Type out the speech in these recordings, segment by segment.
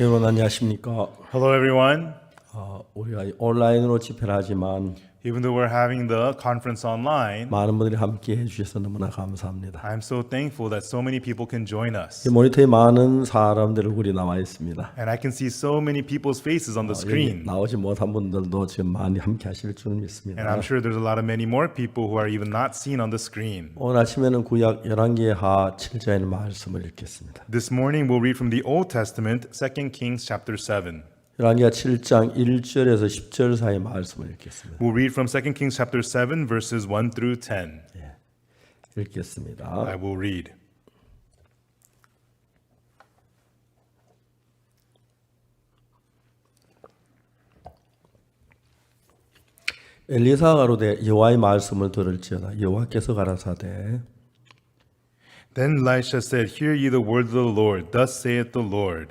여러분 안녕하십니까? Hello, everyone. 우리가 온라인으로 집회를 하지만 Even though we're having the conference online, 많은 분들이 함께 해주셔서 너무나 감사합니다. I'm so thankful that so many people can join us. 이 모니터에 많은 사람들 얼굴이 나와 있습니다. And I can see so many people's faces on the 여기 screen. 나오지 못한 분들도 지금 많이 함께 하실 줄 And 믿습니다. I'm sure there's a lot of many more people who are even not seen on the screen. 오늘 아침에는 구약 11개하 7절의 말씀을 읽겠습니다. This morning we'll read from the Old Testament, 2 Kings chapter 7. 11개하 7장 1절에서 10절 사이 말씀을 읽겠습니다. We'll read from 2 Kings chapter 7 verses 1 through 10. 읽겠습니다. I will read. 엘리사가 가로되 여호와의 말씀을 들을지어다. 여호와께서 가라사대 Then Elisha said, Hear ye the word of the Lord. Thus saith the Lord.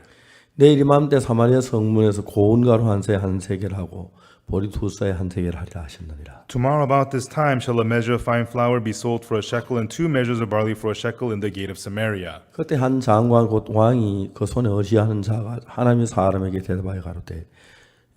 내일 이맘때 사마리아 성문에서 고운 가루 한 세 한 세겔 하고 보리 두 쌀 한 세겔 하리라 하셨느니라. Tomorrow about this time shall a measure of fine flour be sold for a shekel, and 2 measures of barley for a shekel in the gate of Samaria. 그때 한 장관 곧 왕이 그 손에 의지하는 자가 하나님의 사람에게 대답하여 가로되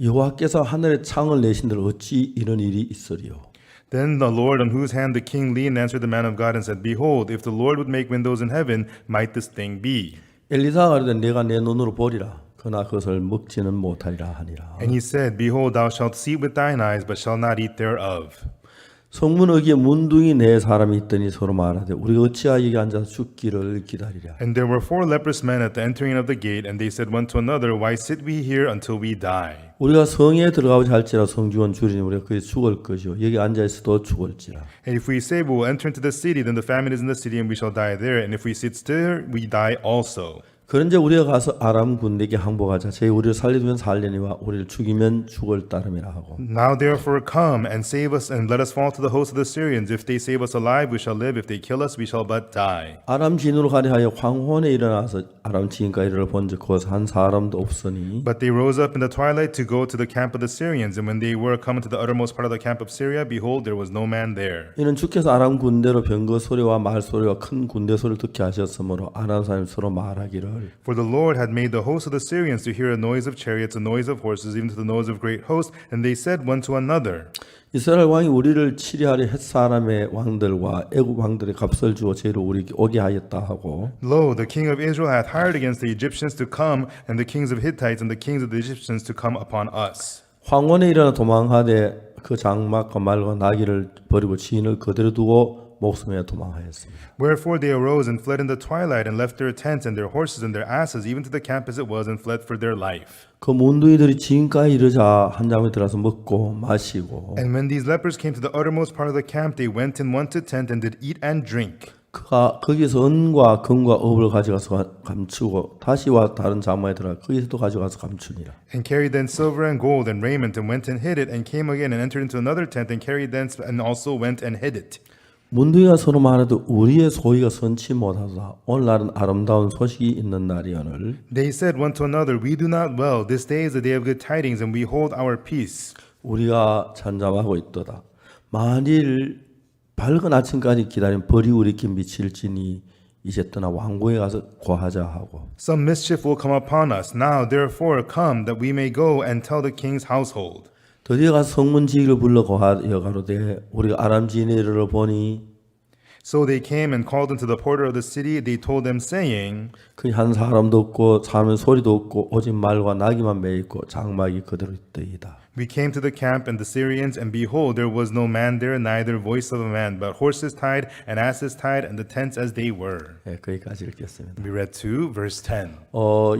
여호와께서 하늘에 창을 내신들 어찌 이런 일이 있으리요. Then the Lord, on whose hand the king leaned, answered the man of God and said, Behold, if the Lord would make windows in heaven, might this thing be? 엘리사가 가로되 내가 내 눈으로 보리라. 그러나 그것을 먹지는 못하리라 하니라. And he said, Behold, thou shalt see with thine eyes, but shall not eat thereof. 성문 어기에 문둥이 네 사람이 있더니 서로 말하되 우리가 어찌하여 여기 앉아서 죽기를 기다리랴. And there were 4 leprous men at the entering of the gate, and they said one to another, Why sit we here until we die? 우리가 성에 들어가고자 할지라 성중은 줄이니 우리가 거기 죽을 것이요 여기 앉아 있어도 죽을지라. And if we say we will enter into the city, then the famine is in the city, and we shall die there. And if we sit still, we die also. 그런즉 우리가 가서 아람 군대에게 항복하자. 제 우리를 살리면 살리니와 우리를 죽이면 죽을 따름이라 하고. Now therefore come and save us, and let us fall to the host of the Syrians. If they save us alive, we shall live. If they kill us, we shall but die. 아람 진으로 가려 하여 황혼에 일어나서 아람 지인까지 이르러 본즉 거기서 한 사람도 없으니 But they rose up in the twilight to go to the camp of the Syrians. And when they were come to the uttermost part of the camp of Syria, behold, there was no man there. 이는 주께서 아람 군대로 병거 소리와 말 소리와 큰 군대 소리를 듣게 하셨으므로 아람 사람이 서로 말하기를 For the Lord had made the host of the Syrians to hear a noise of chariots, a noise of horses, even to the noise of great hosts. And they said one to another, 이스라엘 왕이 우리를 치리하려 헷 사람의 왕들과 애굽 왕들의 값을 주어 죄로 우리에게 오게 하였다 하고 Lo, the king of Israel hath hired against the Egyptians to come, and the kings of Hittites and the kings of the Egyptians to come upon us. 황혼에 일어나 도망하되 그 장막과 말과 나귀를 버리고 지인을 그대로 두고 목숨에 도망하였습니다. Wherefore they arose and fled in the twilight, and left their tents and their horses and their asses, even to the camp as it was, and fled for their life. 그 문둥이들이 지인가에 이르자 한 장에 들어서 먹고 마시고 And when these lepers came to the uttermost part of the camp, they went in one to tent and did eat and drink. 그가 거기서 은과 금과 업을 가져가서 감추고 다시와 다른 장막에 들어가 거기서도 가져가서 감추니라. And carried then silver and gold and raiment, and went and hid it, and came again and entered into another tent, and carried thence, and also went and hid it. 문둥이가 서로 말하되 우리의 소위가 선치 못하다. 오늘날은 아름다운 소식이 있는 날이오늘. They said one to another, We do not well. This day is the day of good tidings, and we hold our peace. 우리가 잠잠하고 있도다. 만일 밝은 아침까지 기다린 벌이 우리께 미칠지니 이제 떠나 왕궁에 가서 고하자 하고. Some mischief will come upon us. Now therefore come, that we may go and tell the king's household. 드디어 가서 성문지기를 불러 고하여 가로되 우리가 아람 지인에 이르러 보니 So they came and called unto the porter of the city. They told them, saying, 그 한 사람도 없고 사람의 소리도 없고 오직 말과 나귀만 매 있고 장막이 그대로 있더이다. We came to the camp and the Syrians, and behold, there was no man there, neither voice of a man, but horses tied and asses tied, and the tents as they were. 네, 거기까지 읽겠습니다. We read 2, verse 10.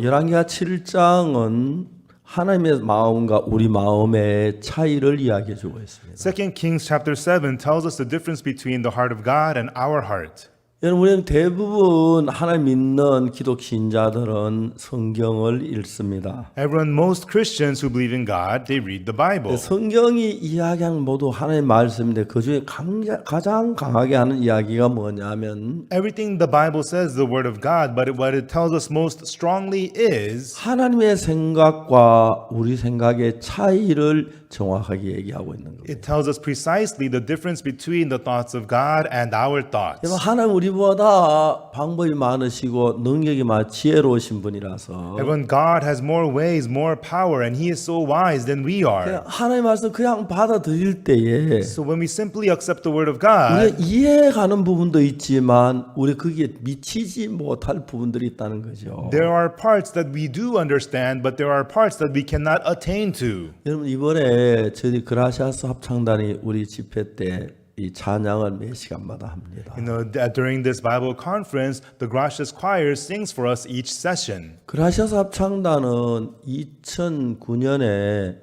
열왕기하 7장은 하나님의 마음과 우리 마음의 차이를 이야기해 주고 있습니다. 2 Kings chapter 7 tells us the difference between the heart of God and our heart. 여러분, 우리는 대부분 하나님 믿는 기독 신자들은 성경을 읽습니다. Everyone, most Christians who believe in God, they read the Bible. 성경이 이야기하는 모두 하나님의 말씀인데 그 중에 가장 강하게 하는 이야기가 뭐냐면 Everything the Bible says is the word of God, but what it tells us most strongly is 하나님의 생각과 우리 생각의 차이를 정확하게 얘기하고 있는 겁니다. it tells us precisely the difference between the thoughts of God and our thoughts. 하나님 우리 우리보다 방법이 많으시고 능력이 많 지혜로우신 분이라서 And when God has more ways, more power, and He is so wise than we are. 그냥 하나님 말씀 그냥 받아들일 때에 So when we simply accept the word of 우리가 God, 이해가는 부분도 있지만 우리 거기에 미치지 못할 부분들이 있다는 거죠. there are parts that we do understand, but there are parts that we cannot attain to. 여러분 이번에 저희 그라시아스 합창단이 우리 집회 때 이 찬양을 매 시간마다 합니다. You know, that during this Bible conference, the Gracious Choir sings for us each session. 그라시아스 합창단은 2009년에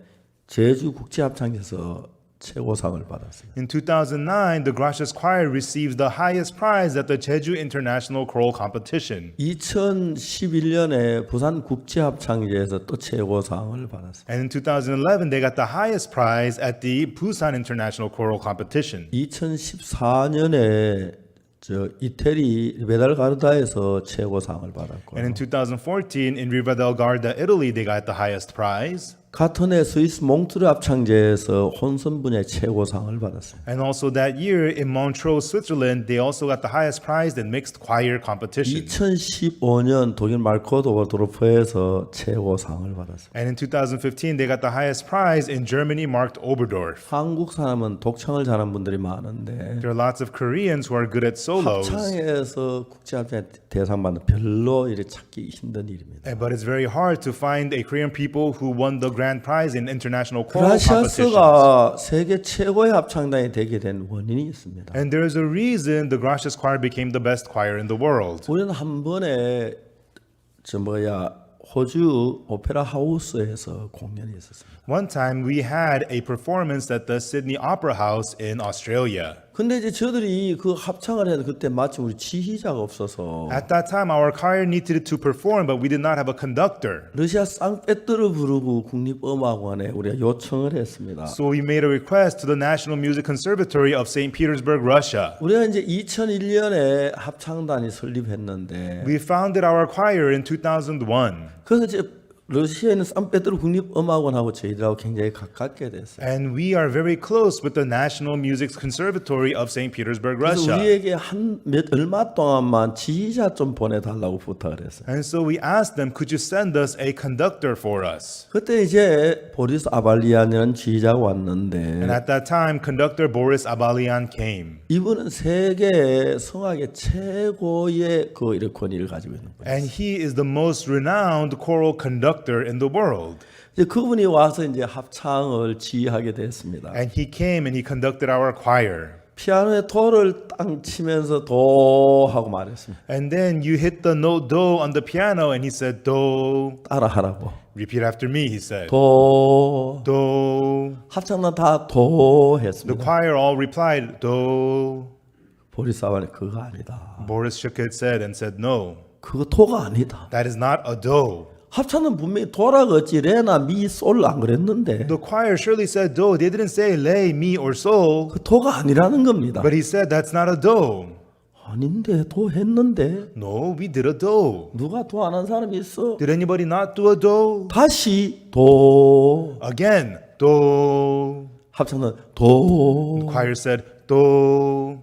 제주 국제합창에서 최고상을 받았어요. In 2009, the Gracious Choir received the highest prize at the Jeju International Choral Competition. 2011년에 부산 국제합창제에서 또 최고상을 받았어요. And in 2011, they got the highest prize at the Busan International Choral Competition. 2014년에 저 이태리 메달가르다에서 최고상을 받았고 And in 2014, in Riva del Garda, Italy, they got the highest prize. 같은 해 스위스 몽트르 합창제에서 혼선 분야의 최고상을 받았어요. And also that year in Montreux, Switzerland, they also got the highest prize in mixed choir competition. 2015년 독일 말코도바 도르프에서 최고상을 받았어요. And in 2015, they got the highest prize in Germany, marked Oberdorf. 한국 사람은 독창을 잘하는 분들이 많은데 There are lots of Koreans who are good at solos. 합창에서 국제합창 대상 받는 별로 이렇게 찾기 힘든 일입니다. But it's very hard to find a Korean people who won the grand prize in international choral competitions. 그라시아스가 세계 최고의 합창단이 되게 된 원인이 있습니다. And there is a reason the Gracious Choir became the best choir in the world. 우리는 한 번에 호주 오페라 하우스에서 공연이 있었습니다. One time we had a performance at the Sydney Opera House in Australia. 근데 이제 저들이 그 합창을 해도 그때 마침 우리 지휘자가 없어서 At that time, our choir needed to perform, but we did not have a conductor. 러시아 상페트르 부르고 국립음악원에 우리가 요청을 했습니다. So we made a request to the National Music Conservatory of St. Petersburg, Russia. 우리가 이제 2001년에 합창단이 설립했는데 We founded our choir in 2001. 그래서 이제 러시아에 있는 상페트르 국립음악원하고 저희들하고 굉장히 가깝게 됐어요. And we are very close with the National Music Conservatory of St. Petersburg, 그래서 Russia. 우리에게 얼마 동안만 지휘자 좀 보내달라고 부탁을 했어요. And so we asked them, could you send us a conductor for us? 그때 이제 보리스 아발리안이라는 지휘자가 왔는데 And at that time, conductor Boris Abalyan came. 이분은 세계 성악의 최고의 그 이런 권위를 가지고 있는 거예요. And he is the most renowned choral conductor in the world. 이제 그분이 와서 이제 합창을 지휘하게 됐습니다. And he came and he conducted our choir. 피아노에 도를 땅 치면서 도 하고 말했습니다. And then you hit the note do on the piano and he said do. 따라하라고. Repeat after me, he said. 도. Do. 합창단 다 도 The 했습니다. choir all replied do. 보리스 아발리 그거 아니다. Boris shook his head and said no. 그거 도가 아니다. That is not a do. 합창은 분명히 도라고 했지 레나 미 솔 안 그랬는데 The choir surely said do. They didn't say lay, mi, or sol. 그 도가 아니라는 겁니다. But he said that's not a do. 아닌데 도 했는데 No, we did a do. 누가 도 안 한 사람이 있어? Did anybody not do a do? 다시 도 Again, do. 합창은 도 The choir said do.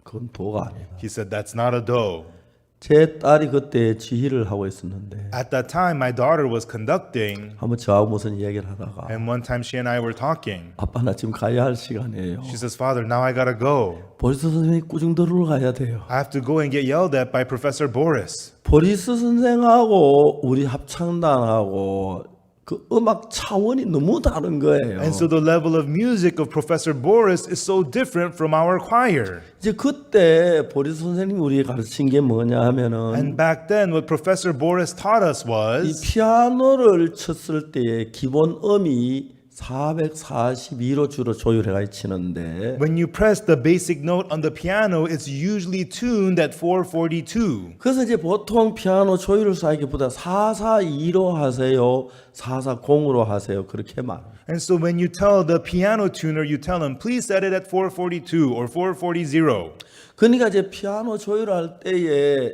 그건 도가 아니다. He said that's not a do. 제 딸이 그때 지휘를 하고 있었는데 At that time, my daughter was conducting, 한번 저하고 무슨 이야기를 하다가 and one time she and I were talking. 아빠 나 지금 가야 할 시간이에요. She says, Father, now I gotta go. 보리스 선생님이 꾸중들으러 가야 돼요. I have to go and get yelled at by Professor Boris. 보리스 선생하고 우리 합창단하고 그 음악 차원이 너무 다른 거예요. And so the level of music of Professor Boris is so different from our choir. 이제 그때 보리스 선생님이 우리에게 가르친 게 뭐냐 하면은 And back then, what Professor Boris taught us 이 was 피아노를 쳤을 때 기본 음이 442로 주로 조율해가 치는데 when you press the basic note on the piano, it's usually tuned at 442. 그래서 이제 보통 피아노 조율을 쌓기보다 442로 하세요, 440으로 하세요 그렇게 말해요. And so when you tell the piano tuner, you tell him, please set it at 442 or 440. 그러니까 이제 피아노 조율할 때에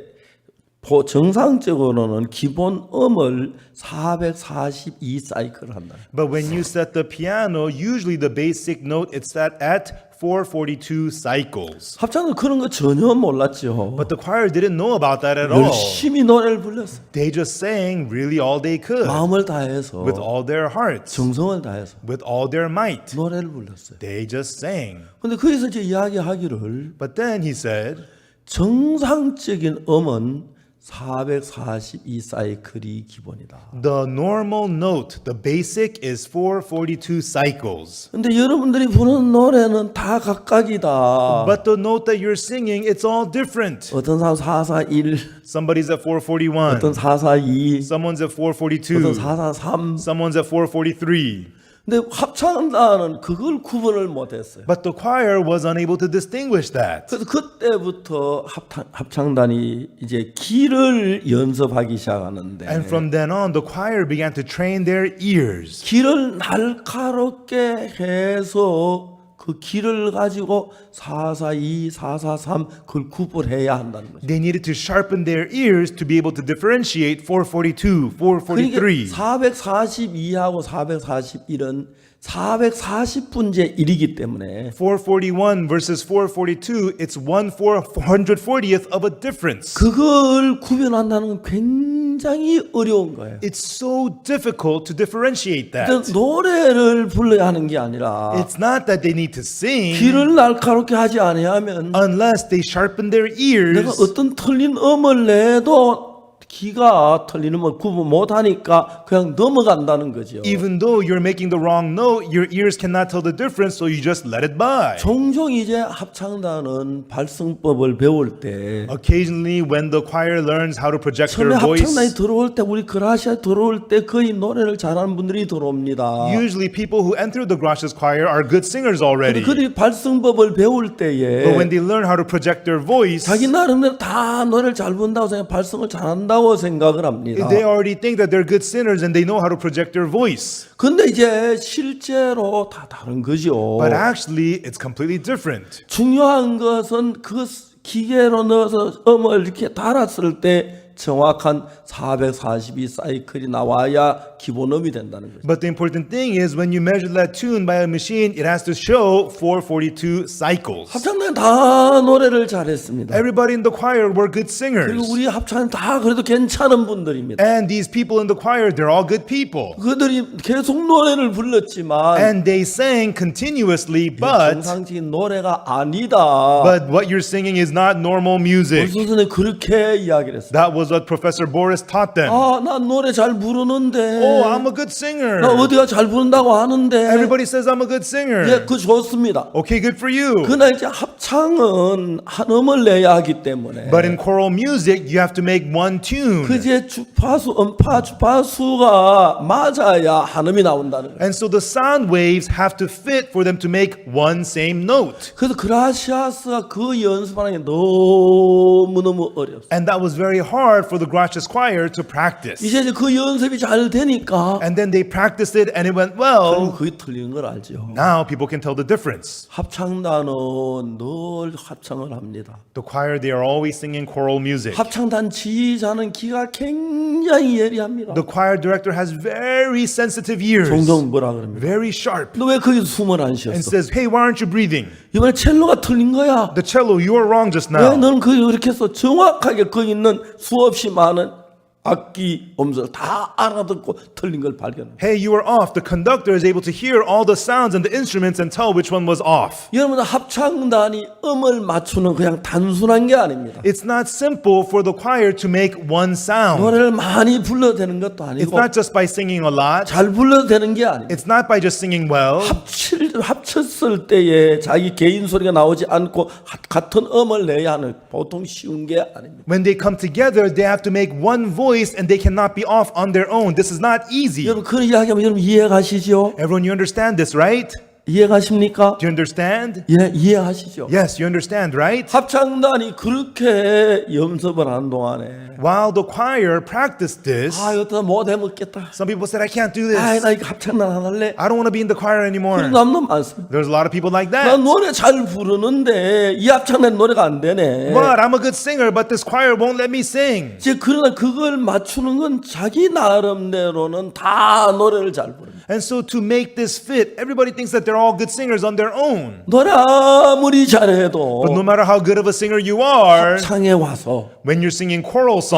정상적으로는 기본 음을 442 사이클을 한다. But when you set the piano, usually the basic note is set at 442 cycles. 합창은 그런 거 전혀 몰랐죠. But the choir didn't know about that at all. 열심히 노래를 불렀어요. They just sang really all they could 마음을 다해서, with all their hearts, 정성을 다해서 with all their might. 노래를 불렀어요. They just sang. 근데 거기서 이제 이야기하기를 But then he said, 정상적인 음은 442 사이클이 기본이다. the normal note, the basic is 442 cycles. 근데 여러분들이 부르는 노래는 다 각각이다. But the note that you're singing, it's all different. 어떤 사람 441, Somebody's at 441. 어떤 442, Someone's at 어떤 442. 443. Someone's at 443. 근데 합창단은 그걸 구분을 못했어요. But the choir was unable to distinguish that. 그래서 그때부터 합창단이 이제 귀를 연습하기 시작하는데 And from then on, the choir began to train their ears. 귀를 날카롭게 해서 그 귀를 가지고 442, 443 그걸 구분해야 한다는 거죠. They needed to sharpen their ears to be able to differentiate 442, 443. 그러니까 442하고 441은 440분제 1이기 때문에 441 versus 442, it's 1/440th of a difference. 그걸 구분한다는 건 굉장히 어려운 거예요. It's so difficult to differentiate that. 그래서 노래를 불러야 하는 게 아니라 It's not that they need to sing 귀를 날카롭게 하지 아니하면 unless they sharpen their 내가 ears. 어떤 틀린 음을 내도 귀가 틀리는 걸 구분 못하니까 그냥 넘어간다는 거죠. Even though you're making the wrong note, your ears cannot tell the difference, so you just let it by. 종종 이제 합창단은 발성법을 배울 때 Occasionally, when the choir learns how to project 처음에 their voice, 합창단이 들어올 때 우리 그라시아 들어올 때 거의 노래를 잘하는 분들이 들어옵니다. usually people who enter the Gracias choir are good singers already. 그들이 발성법을 배울 때에 But when they learn how to project their voice, 자기 나름대로 다 노래를 잘 부른다고 생각, 발성을 잘한다고 생각을 합니다. they already think that they're good sinners and they know how to project their voice. 근데 이제 실제로 다 다른 거죠. But actually, it's completely different. 중요한 것은 그 기계로 넣어서 음을 이렇게 달았을 때 정확한 442 사이클이 나와야 기본음이 된다는 거죠. But the important thing is when you measure that tune by a machine, it has to show 442 cycles. 합창단 다 노래를 잘했습니다. Everybody in the choir were good singers. 그리고 우리 합창단 다 그래도 괜찮은 분들입니다. And these people in the choir, they're all good people. 그들이 계속 노래를 불렀지만 And they sang continuously, but 정상적인 노래가 아니다. what you're singing is not normal music. 선생님 그렇게 이야기를 했어요. That was what Professor Boris taught them. 아, 나 노래 잘 부르는데. Oh, I'm a good singer. 나 어디가 잘 부른다고 하는데. Everybody says I'm a good singer. 예, 그 좋습니다. Okay, good for you. 그러나 이제 합창은 한 음을 내야 하기 때문에. But in choral music, you have to make one tune. 그제 주파수, 음파 주파수가 맞아야 한 음이 나온다는 거예요. And so the sound waves have to fit for them to make one same note. 그래서 그라시아스가 그 연습하는 게 너무너무 어려웠어요. And that was very hard for the Gracias choir to practice. 이제 그 연습이 잘 되니까 And then they practiced it and it went 그럼 well. 그게 틀린 걸 알죠. Now people can tell the difference. 합창단은 늘 합창을 합니다. The choir, they are always singing choral music. 합창단 지휘자는 귀가 굉장히 예리합니다. The choir director has very sensitive ears, 종종 뭐라 그럽니다. very sharp, 너 왜 거기서 숨을 안 and 쉬었어? says, hey, why aren't you breathing? 이번에 첼로가 틀린 거야. The cello, you are wrong just 왜 now. 너는 거기 이렇게 해서 정확하게 거기 있는 수없이 많은 악기 음성을 다 알아듣고 틀린 걸 발견합니다. Hey, you are off. The conductor is able to hear all the sounds and the instruments and tell which one was off. 여러분 합창단이 음을 맞추는 그냥 단순한 게 아닙니다. It's not simple for the choir to make one sound. 노래를 많이 불러도 되는 것도 It's 아니고 not just by singing a lot. 잘 불러도 되는 게 아닙니다. It's not by just singing well. 합쳤을 때에 자기 개인 소리가 나오지 않고 같은 음을 내야 하는 보통 쉬운 게 아닙니다. When they come together, they have to make one voice and they cannot be off on their own. This is not easy. 여러분 그 이야기하면 여러분 이해가시죠? Everyone, you understand this, right? 이해가십니까? Do you understand? 예, 이해하시죠? Yes, you understand, right? 합창단이 그렇게 연습을 하는 동안에 While the choir practiced this, 이거 못 해먹겠다. some people said, I can't do this. 나 이거 합창단 안 할래. I don't want to be in the choir anymore. 그런 남도 많습니다. There's a lot of people like 나 that. 노래 잘 부르는데 이 합창단 노래가 안 되네. But I'm a good singer, but this choir won't let me sing. 이제 그러나 그걸 맞추는 건 자기 나름대로는 다 노래를 잘 부릅니다. And so to make this fit, everybody thinks that they're all good singers on their own. 노래 아무리 잘해도 But no matter how good of a singer you are, 합창에 와서 when you're singing choral songs,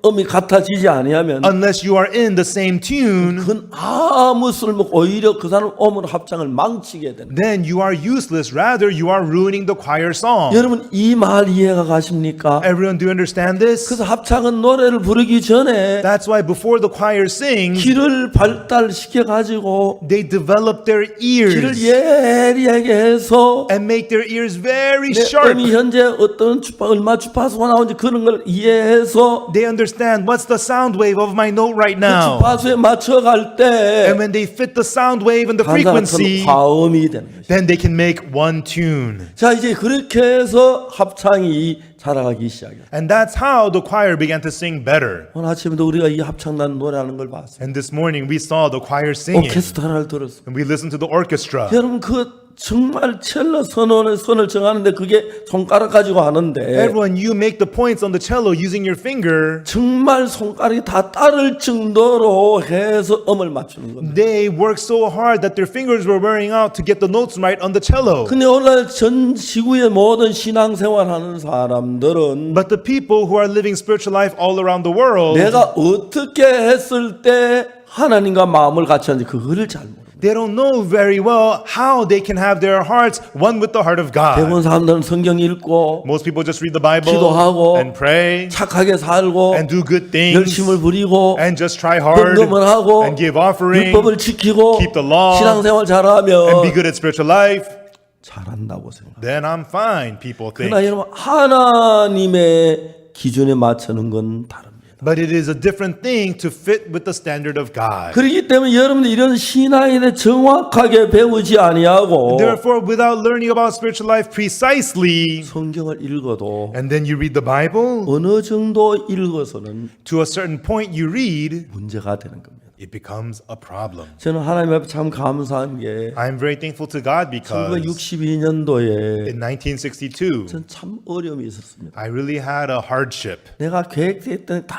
음이 같아지지 아니하면 unless you are in the same tune, 그건 아무 쓸모없고 오히려 그 사람 음으로 합창을 망치게 된다. then you are useless. Rather, you are ruining the choir song. 여러분 이 말 이해가 가십니까? Everyone, do you understand this? 그래서 합창은 노래를 부르기 전에 That's why before the choir sings, 귀를 발달시켜 가지고 they develop their 귀를 ears 예리하게 해서 and make their ears very 내 sharp. 음이 현재 어떤 얼마 주파수가 나오는지 그런 걸 이해해서 They understand what's the sound wave of my note right 그 now. 주파수에 맞춰갈 때 And when they fit the sound wave and the 간단한 frequency, 화음이 되는 거죠. then they can make one tune. 자 이제 그렇게 해서 합창이 자라가기 시작해요. And that's how the choir began to sing better. 오늘 아침에도 우리가 이 합창단 노래하는 걸 봤어요. And this morning we saw the choir singing. 오케스트라를 들었어요. And we listened to the orchestra. 여러분 그 정말 첼로 선을 정하는데 그게 손가락 가지고 하는데 Everyone, you make the points on the cello using your finger. 정말 손가락이 다 따를 정도로 해서 음을 맞추는 겁니다. They worked so hard that their fingers were wearing out to get the notes right on the cello. 근데 오늘 전 지구의 모든 신앙생활 하는 사람들은 But the people who are living spiritual life all around the world, 내가 어떻게 했을 때 하나님과 마음을 같이 하는지 그거를 잘 모릅니다. they don't know very well how they can have their hearts one with the heart of God. 대부분 사람들은 성경 읽고 Most people just read the Bible 기도하고 and pray 착하게 살고 and do good things 열심을 부리고 and just try hard 헌금을 하고 and give offering 율법을 지키고 keep the law, 신앙생활 and 잘하면 be good at spiritual life. 잘한다고 생각합니다. Then I'm fine, people think. 그러나 여러분 하나님의 기준에 맞추는 건 다릅니다. But it is a different thing to fit with the standard of God. 그렇기 때문에 여러분들 이런 신앙에 대해 정확하게 배우지 아니하고 Therefore, without learning about spiritual life precisely, 성경을 읽어도 and then you read the Bible, 어느 정도 읽어서는 to a certain point you read, 문제가 되는 겁니다. it becomes a problem. 저는 하나님 앞에 참 감사한 게 I'm very thankful to God because 1962년도에 in 1962, 전 참 어려움이 있었습니다. I really had a hardship. 내가 계획했던 다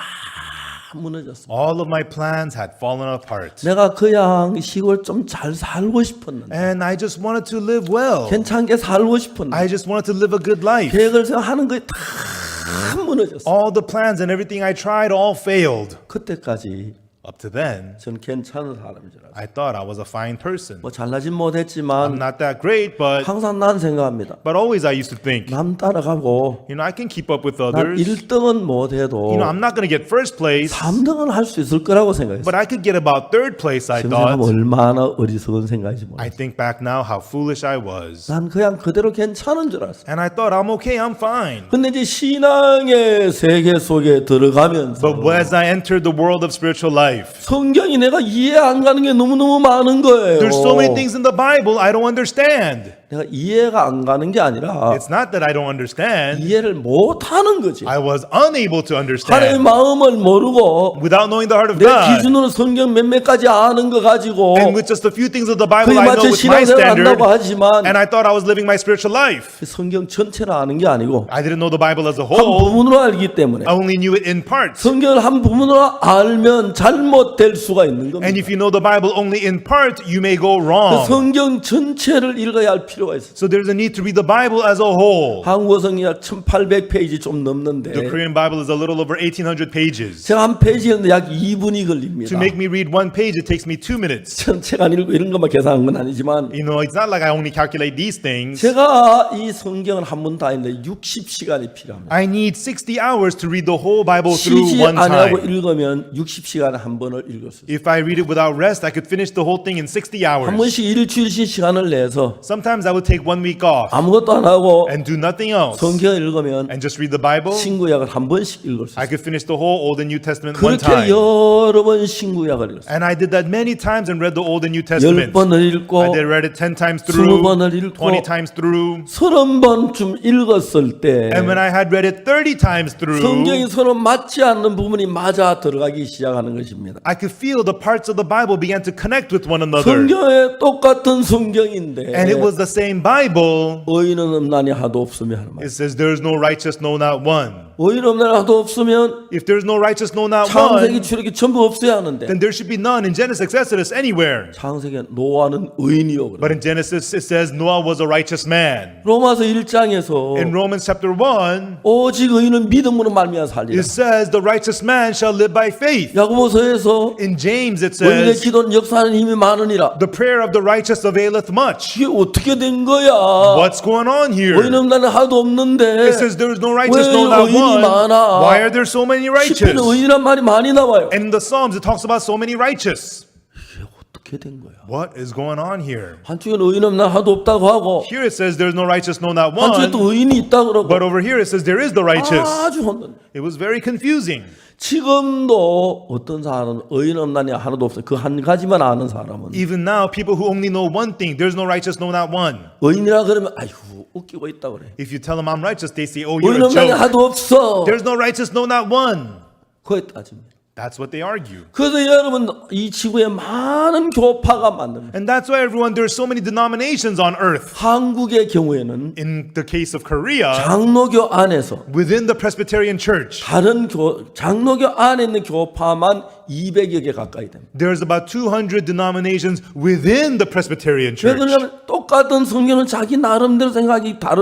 무너졌습니다. All of my plans had fallen apart. 내가 그냥 시골 좀 잘 살고 싶었는데 And I just wanted to live well. 괜찮게 살고 싶었는데 I just wanted to live a good life. 계획을 하는 거에 다 무너졌어요. All the plans and everything I tried all failed. 그때까지 Up to then, 전 괜찮은 사람인 줄 알았어요. I thought I was a fine person. 뭐 잘나진 I'm 못했지만 not that great, but 항상 난 생각합니다. always I used to think, 남 따라가고 I can keep up with 난 others. 1등은 못해도 I'm not going to get first place, 3등은 할 수 있을 거라고 생각했어요. but I could get about third place, I 생각하면 thought. 얼마나 어리석은 생각인지 I 몰라요. think back now how foolish I was. 난 그냥 그대로 괜찮은 줄 알았어요. And I thought, I'm okay, I'm fine. 근데 이제 신앙의 세계 속에 들어가면서 But as I entered the world of spiritual life, 성경이 내가 이해 안 가는 게 너무너무 많은 거예요. there's so many things in the Bible I don't understand. 내가 이해가 안 가는 게 아니라 It's not that I don't understand. 이해를 못 하는 거지. I was unable to 하나님의 understand. 마음을 모르고 Without knowing the heart of 내 God, 기준으로 성경 몇몇 가지 아는 거 가지고 and with just a few things of the Bible 그에 I know 맞춰 with my 신앙생활 standard, 한다고 하지만 and I thought I was living my spiritual life. 성경 전체를 아는 게 아니고 I didn't know the Bible as a 한 whole. 부분으로 알기 때문에 I only knew it in parts. 성경을 한 부분으로 알면 잘못될 수가 있는 겁니다. And if you know the Bible only in part, you may go 그 wrong. 성경 전체를 읽어야 할 필요가 있어요. So there's a need to read the Bible as a whole. 한국어 성경 약 1800페이지 좀 넘는데 The Korean Bible is a little over 1800 pages. 제가 한 페이지 읽는데 약 2분이 걸립니다. To make me read one page, it takes me 2 minutes. 전 책 안 읽고 이런 것만 계산한 건 아니지만 It's not like I only calculate these things. 제가 이 성경을 한 번 다 읽는데 60시간이 필요합니다. I need 60 hours to read the whole Bible through 쉬지 one 안 하고 time. 읽으면 60시간에 한 번을 읽을 수 있어요. If I read it without rest, I could finish the whole thing in 60 한 hours. 번씩 일주일씩 시간을 내서 Sometimes I would take 1 week off 아무것도 안 하고 and do nothing else 성경 읽으면 and just read the Bible, 신구약을 한 번씩 읽을 수 I 있어요. could finish the whole Old and New Testament one 그렇게 time. 여러 번 신구약을 읽었어요. And I did that many times and read the Old and New Testament. 10번을 읽고 I did read it 10 times through, 20번을 읽고 20 times through. 30번쯤 읽었을 때 And when I had read it 30 times through, 성경이 서로 맞지 않는 부분이 맞아 들어가기 시작하는 것입니다. I could feel the parts of the Bible began to connect with one another. 성경에 똑같은 성경인데 And it was the same Bible. 의인은 없나니 하도 없으며 하는 말. It says, there is no righteous, no, not one. 의인 없나니 하도 없으면 If there's no righteous, no, not 창세기 one, 출애기 전부 없어야 하는데 then there should be none in Genesis, Exodus, anywhere. 창세기 노아는 의인이요. But in Genesis, it says Noah was a righteous man. 로마서 1장에서 In Romans chapter 1, 오직 의인은 믿음으로 말미암아 살리라. it says the righteous man shall live by faith. 야고보서에서 In James, it 의인의 says 기도는 역사하는 힘이 많으니라. the prayer of the righteous availeth much. 이게 어떻게 된 거야? What's going on here? 의인 없나니 하도 없는데 It says there is no righteous, 왜 no, not 의인이 one. 많아? Why are there so many righteous? 시편에 의인이란 말이 많이 나와요. And in the Psalms, it talks about so many righteous. 이게 어떻게 된 거야? What is going on here? 한쪽에는 의인 없나 하도 없다고 하고 Here it says there is no righteous, no, not 한쪽에 one. 또 의인이 있다 그러고 But over here it says there is the righteous. 아주 혼돈. It was very confusing. 지금도 어떤 사람은 의인 없나니 하나도 없어요. 그 한 가지만 아는 사람은 Even now, people who only know one thing, there's no righteous, no, not one. 의인이라 그러면 아이고 웃기고 있다 그래. If you tell them I'm righteous, they say, oh, 의인 you're a 없나니 joke. 하도 없어. There's no righteous, no, not one. 그에 따집니다. That's what they argue. 그래서 여러분 이 지구에 많은 교파가 만듭니다. And that's why everyone, there's so many denominations on earth. 한국의 경우에는 In the case of Korea, 장로교 안에서 within the Presbyterian Church, 다른 장로교 안에 있는 교파만 200여 개 가까이 됩니다. there's about 200 denominations within the Presbyterian 왜 Church. 그러냐면 똑같은 성경은 자기 나름대로 생각이 다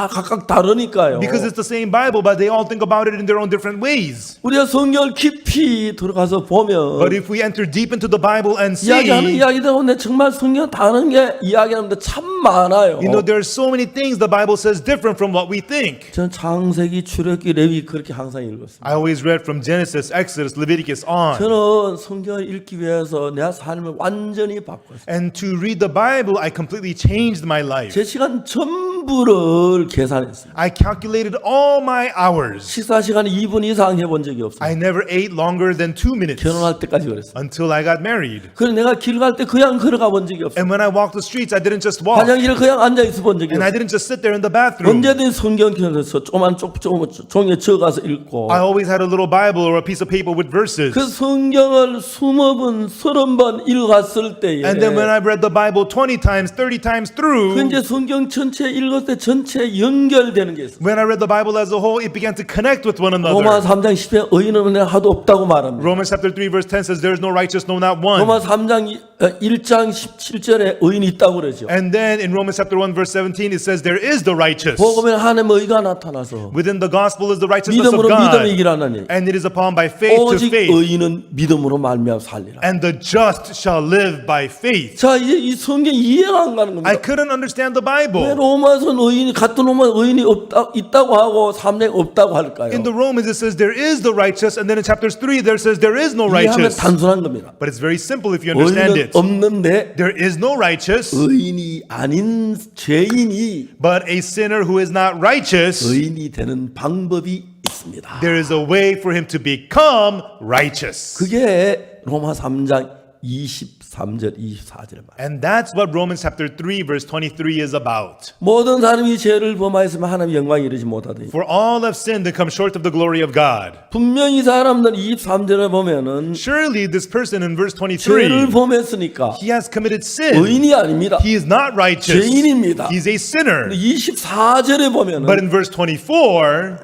각각 다르니까요. Because it's the same Bible, but they all think about it in their own different ways. 우리가 성경을 깊이 들어가서 보면 But if we enter deep into the Bible and 이야기하는 see, 이야기들 근데 정말 성경 다른 게 이야기하는데 참 많아요. you know, there's so many things the Bible says different from what we think. 전 창세기, 출애굽기, 레위 그렇게 항상 읽었습니다. I always read from Genesis, Exodus, Leviticus on. 저는 성경을 읽기 위해서 내 삶을 완전히 바꿨어요. And to read the Bible, I completely changed my life. 제 시간 전부를 계산했어요. I calculated all my hours. 식사 시간 2분 이상 해본 적이 없어요. I never ate longer than 2 minutes 결혼할 때까지 그랬어요. until I got married. 그래서 내가 길 갈 때 그냥 걸어가 본 적이 없어요. And when I walked the streets, I didn't just walk. 화장실에 그냥 앉아 있어 본 적이 And I 없어요. didn't just sit there in the bathroom. 언제든 성경 켜서 조그만 종이에 적어서 읽고 I always had a little Bible or a piece of paper with verses. 그 성경을 20번, 30번 읽었을 때에 And then when I read the Bible 20 times, 30 times 그 through, 이제 성경 전체 읽을 때 전체 연결되는 게 있어요. when I read the Bible as a whole, it began to connect with one 로마 another. 3장 10에 의인은 하도 없다고 말합니다. Romans chapter 3 verse 10 says there is no righteous, no, not one. 로마 3장 1장 17절에 의인이 있다고 그러죠. And then in Romans chapter 1 verse 17 it says there is the righteous. 복음에 하나님의 의가 나타나서 Within the gospel is the righteousness of 믿음으로 믿음이 God. 이기라느니 And it is upon by faith to 오직 faith. 의인은 믿음으로 말미암아 살리라. And the just shall live by faith. 자 이제 이 성경 이해가 안 가는 겁니다. I couldn't understand the 왜 Bible. 로마서는 의인이 같은 로마 의인이 있다고 하고 3장 없다고 할까요? In the Romans it says there is the righteous, and then in chapters 3 there says there is no 이해하면 righteous. 단순한 겁니다. But it's very simple if you understand 의인은 it. 없는데 There is no righteous, 의인이 아닌 죄인이 but a sinner who is not righteous, 의인이 되는 방법이 있습니다. there is a way for him to become righteous. 그게 로마 3장 23절 24절 말. And that's what Romans chapter 3 verse 23 is about. 모든 사람이 죄를 범하였으면 하나님의 영광에 이르지 못하더니 For all have sinned and come short of the glory of God. 분명히 사람들 23절에 보면은 Surely this person in verse 죄를 23, 범했으니까 he has committed sin. 의인이 아닙니다. He is not righteous. 죄인입니다. He's a sinner. 24절에 보면은 But in verse 24,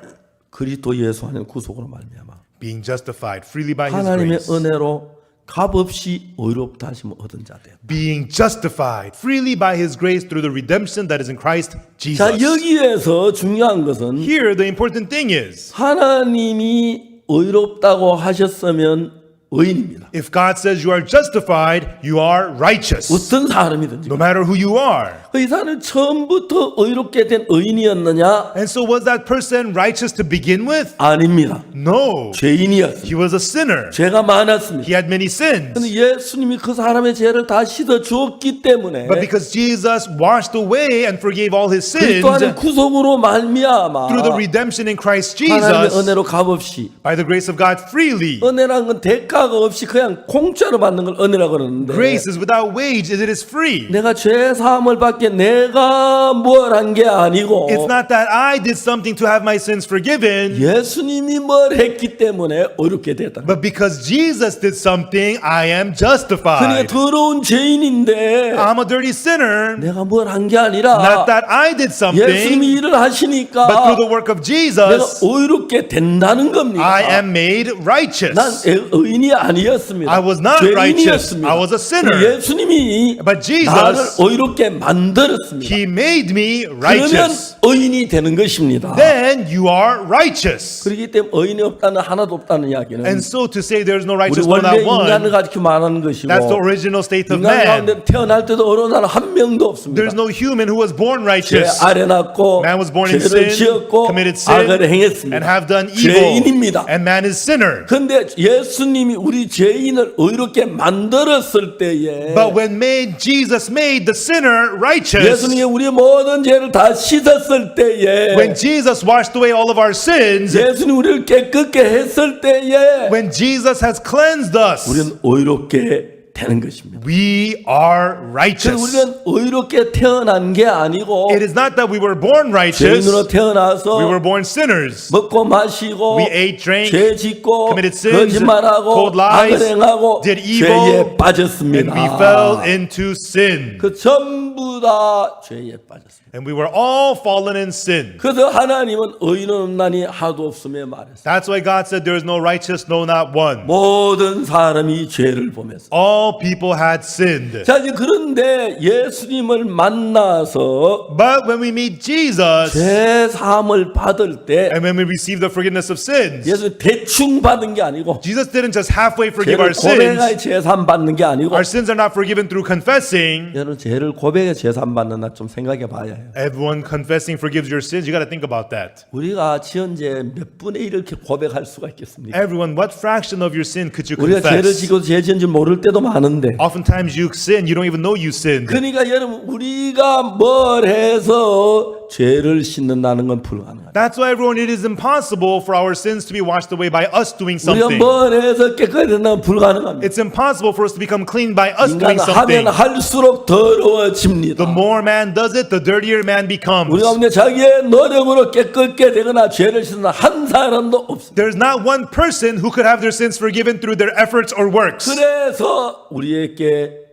그리스도 예수 안에 구속으로 말미암아 being justified freely by his 하나님의 grace. 은혜로 값없이 의롭다 하심을 얻은 자들. Being justified freely by his grace through the redemption that is in Christ Jesus. 자 여기에서 중요한 것은 Here, the important thing is, 하나님이 의롭다고 하셨으면 의인입니다. If God says you are justified, you are righteous. 어떤 사람이든지. No matter who you are. 이 사람은 처음부터 의롭게 된 의인이었느냐? And so was that person righteous to begin with? 아닙니다. No. 죄인이었습니다. He was a sinner. 죄가 많았습니다. He had many sins. 근데 예수님이 그 사람의 죄를 다 씻어 주었기 때문에 But because Jesus washed away and forgave all his sins 그리스도 안에 구속으로 말미암아 through the redemption in Christ 하나님의 Jesus, 은혜로 값없이 by the grace of God freely. 은혜란 건 대가가 없이 그냥 공짜로 받는 걸 은혜라고 그러는데 Grace is without wage, it is free. 내가 죄 사함을 받게 내가 뭘 한 게 아니고 It's not that I did something to have my sins forgiven, 예수님이 뭘 했기 때문에 어렵게 됐다. but because Jesus did something, I am 그러니까 justified. 더러운 죄인인데 I'm a dirty sinner, 내가 뭘 한 게 아니라 not that I did something, 예수님이 일을 하시니까 but through the work of 내가 Jesus, 의롭게 된다는 겁니다. I am made 난 righteous. 의인이 아니었습니다. I was not righteous. 죄인이었습니다. I was a sinner. 예수님이 But Jesus, 나를 의롭게 만들었습니다. He made me 그러면 righteous. 의인이 되는 것입니다. Then you are righteous. 그렇기 때문에 의인이 없다는 하나도 없다는 이야기는 And so to say there is no 우리 righteous, no 원래 not 인간을 one, 가지고 말하는 것이고 that's the original state of 인간 man. 가운데 태어날 때도 어려운 사람 한 명도 없습니다. There's no human who was born 죄 righteous. 아래 났고 Man was born in 죄를 sin, 지었고 committed sin, 악을 and 행했습니다. have done evil. 죄인입니다. And man is sinner. 근데 예수님이 우리 죄인을 의롭게 만들었을 때에 But when Jesus made the sinner righteous, 예수님이 우리의 모든 죄를 다 씻었을 때에 when Jesus washed away all of our sins, 예수님 우리를 깨끗게 했을 때에 when Jesus has cleansed us, 우리는 의롭게 되는 것입니다. we are 그래서 righteous. 우리는 의롭게 태어난 게 아니고 It is not that we were born righteous, 죄인으로 태어나서 we were born sinners. 먹고 마시고 We ate, drank, 죄 짓고 committed sins, 거짓말하고 told lies, 악을 행하고 did 죄에 evil, and 빠졌습니다. we fell into sin. 그 전부 다 죄에 빠졌습니다. And we were all fallen in sin. 그래서 하나님은 의인은 없나니 하도 없음에 말했어요. That's why God said there is no righteous, no not one. 모든 사람이 죄를 보면서. All people had sinned. 자 이제 그런데 예수님을 만나서 But when we meet Jesus, 죄 사함을 받을 때 and when we receive the forgiveness of sins, 예수 대충 받은 게 아니고 Jesus didn't just halfway forgive 죄를 our sins. 고백하여 제삼 받는 게 아니고 Our sins are not forgiven through confessing. 여러분 죄를 고백해 제삼 받는 날 좀 생각해 봐야 해요. Everyone confessing forgives your sins. You got to think about that. 우리가 지은 죄 몇 분의 1 이렇게 고백할 수가 있겠습니까? Everyone, what fraction of your sin could you 우리가 죄를 confess? 지고 죄 지은 줄 모를 때도 많은데 Oftentimes you sin, you don't even know you sinned. 그러니까 여러분 우리가 뭘 해서 죄를 씻는다는 건 불가능합니다. That's why everyone, it is impossible for our sins to be washed away by us doing 우리가 something. 뭘 해서 깨끗이 된다는 건 불가능합니다. It's impossible for us to become clean by us doing 인간은 something. 하면 할수록 더러워집니다. The more man does it, the dirtier man becomes. 우리 가운데 자기의 노력으로 깨끗게 되거나 죄를 씻는 한 사람도 없습니다. There's not one person who could have their sins forgiven through their efforts or works. 그래서 우리에게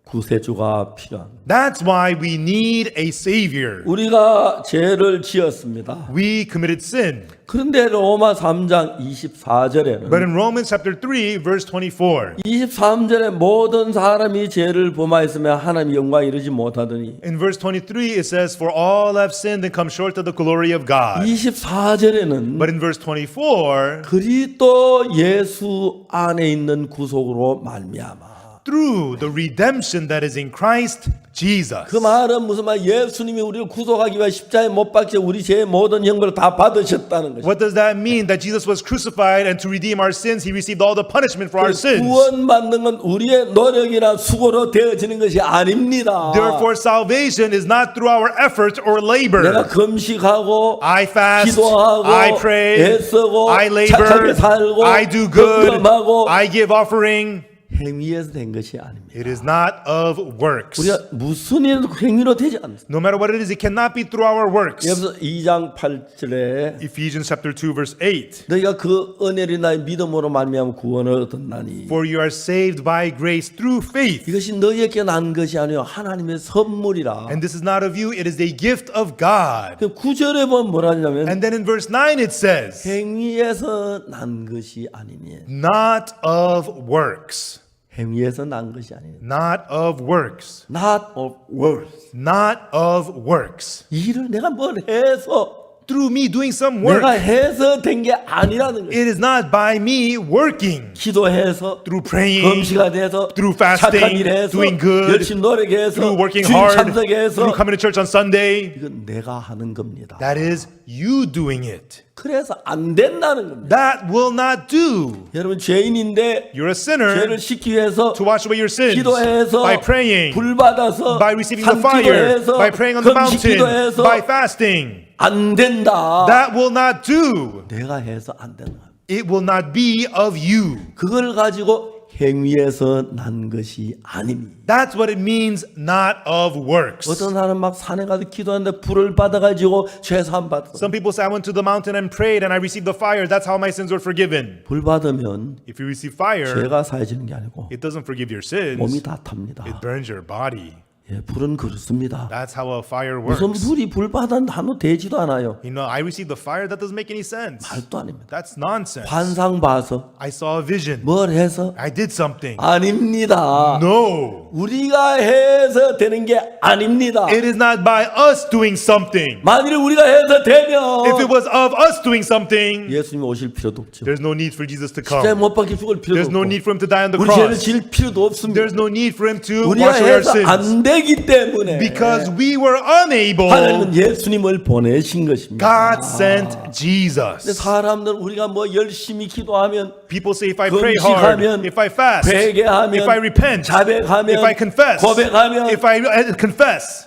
구세주가 필요합니다. That's why we need a savior. 우리가 죄를 지었습니다. We committed sin. 그런데 로마 3장 24절에는 But in Romans chapter 3, verse 24, 23절에 모든 사람이 죄를 범하였으며 하나님의 영광에 이르지 못하더니 in verse 23, it says, For all have sinned and come short of the glory of God. 24절에는 But in verse 24, 그리스도 예수 안에 있는 구속으로 말미암아 through the redemption that is in Christ Jesus. 그 말은 무슨 말? 예수님이 우리를 구속하기 위해 십자가에 못 박혀 우리 죄의 모든 형벌을 다 받으셨다는 것이죠. What does that mean? That Jesus was crucified and to redeem our sins, he received all the punishment for our sins. 구원받는 건 우리의 노력이나 수고로 되어지는 것이 아닙니다. Therefore, salvation is not through our effort or labor. 내가 금식하고 I fast, 기도하고 I pray, 애쓰고 I 착하게 labor, 살고 I do good, 헌금하고 I give offering. 행위에서 된 것이 아닙니다. It is not of works. 우리가 무슨 일도 행위로 되지 않습니다. No matter what it is, it cannot be through our works. 여기서 2장 8절에 Ephesians chapter 2, verse 8. 너희가 그 은혜를 나의 믿음으로 말미암아 구원을 얻었나니 For you are saved by grace through faith. 이것이 너희에게 난 것이 아니요 하나님의 선물이라. And this is not of you, it is a gift of God. 그 9절에 보면 뭐라 하냐면 And then in verse 9 it says, 행위에서 난 것이 아니니 not of works. 행위에서 난 것이 아니니 Not of works. not of works Not of works. 일을 내가 뭘 해서 through me doing some work. 내가 해서 된 게 아니라는 거예요. It is not by me working. 기도해서 Through praying, 금식가 돼서 through 착한 fasting, 일해서 doing good, 열심히 노력해서 through working 주일 hard, 참석해서 through coming to church on Sunday. 이건 내가 하는 겁니다. That is you doing it. 그래서 안 된다는 겁니다. That will not do. 여러분 죄인인데 You're a sinner. 죄를 씻기 위해서 To wash away your sins 기도해서 by praying, 불 받아서 by receiving the fire, 산기도해서 by praying on the 금식 mountain, 기도해서 by fasting. 안 된다. That will not do. 내가 해서 안 된다. It will not be of you. 그걸 가지고 행위에서 난 것이 아닙니다. That's what it means, not of works. 어떤 사람 막 산에 가서 기도하는데 불을 받아가지고 죄사함 받았어. Some people say, I went to the mountain and prayed and I received the fire. That's how my sins were forgiven. 불 받으면 If you receive fire, 죄가 사해지는 게 아니고 it doesn't forgive your sins. 몸이 다 탑니다. It burns your body. 예, 불은 그렇습니다. That's how a fire 무슨 works. 불이 불 받았는데 한우 되지도 않아요. You know, I received the fire. That doesn't make any sense. 말도 아닙니다. That's nonsense. 환상 봐서 I saw a vision. 뭘 해서 I did something. 아닙니다. No. 우리가 해서 되는 게 아닙니다. It is not by us doing something. 만일 우리가 해서 되면 If it was of us doing something, 예수님 오실 필요도 없죠. there's no need for Jesus to 십자가에 come. 못 박혀 죽을 필요도 There's no 없고 need for him to die on the 우리 죄를 cross. 질 필요도 없습니다. There's no need for him to 우리가 wash away our 해서 sins. 안 되기 때문에 Because we were unable, 하나님은 예수님을 보내신 것입니다. God sent 근데 Jesus. 사람들은 우리가 뭐 열심히 기도하면 People say if I pray hard, 금식하면, if I fast, 회개하면, if I repent, 자백하면, if I confess, 고백하면 if I confess,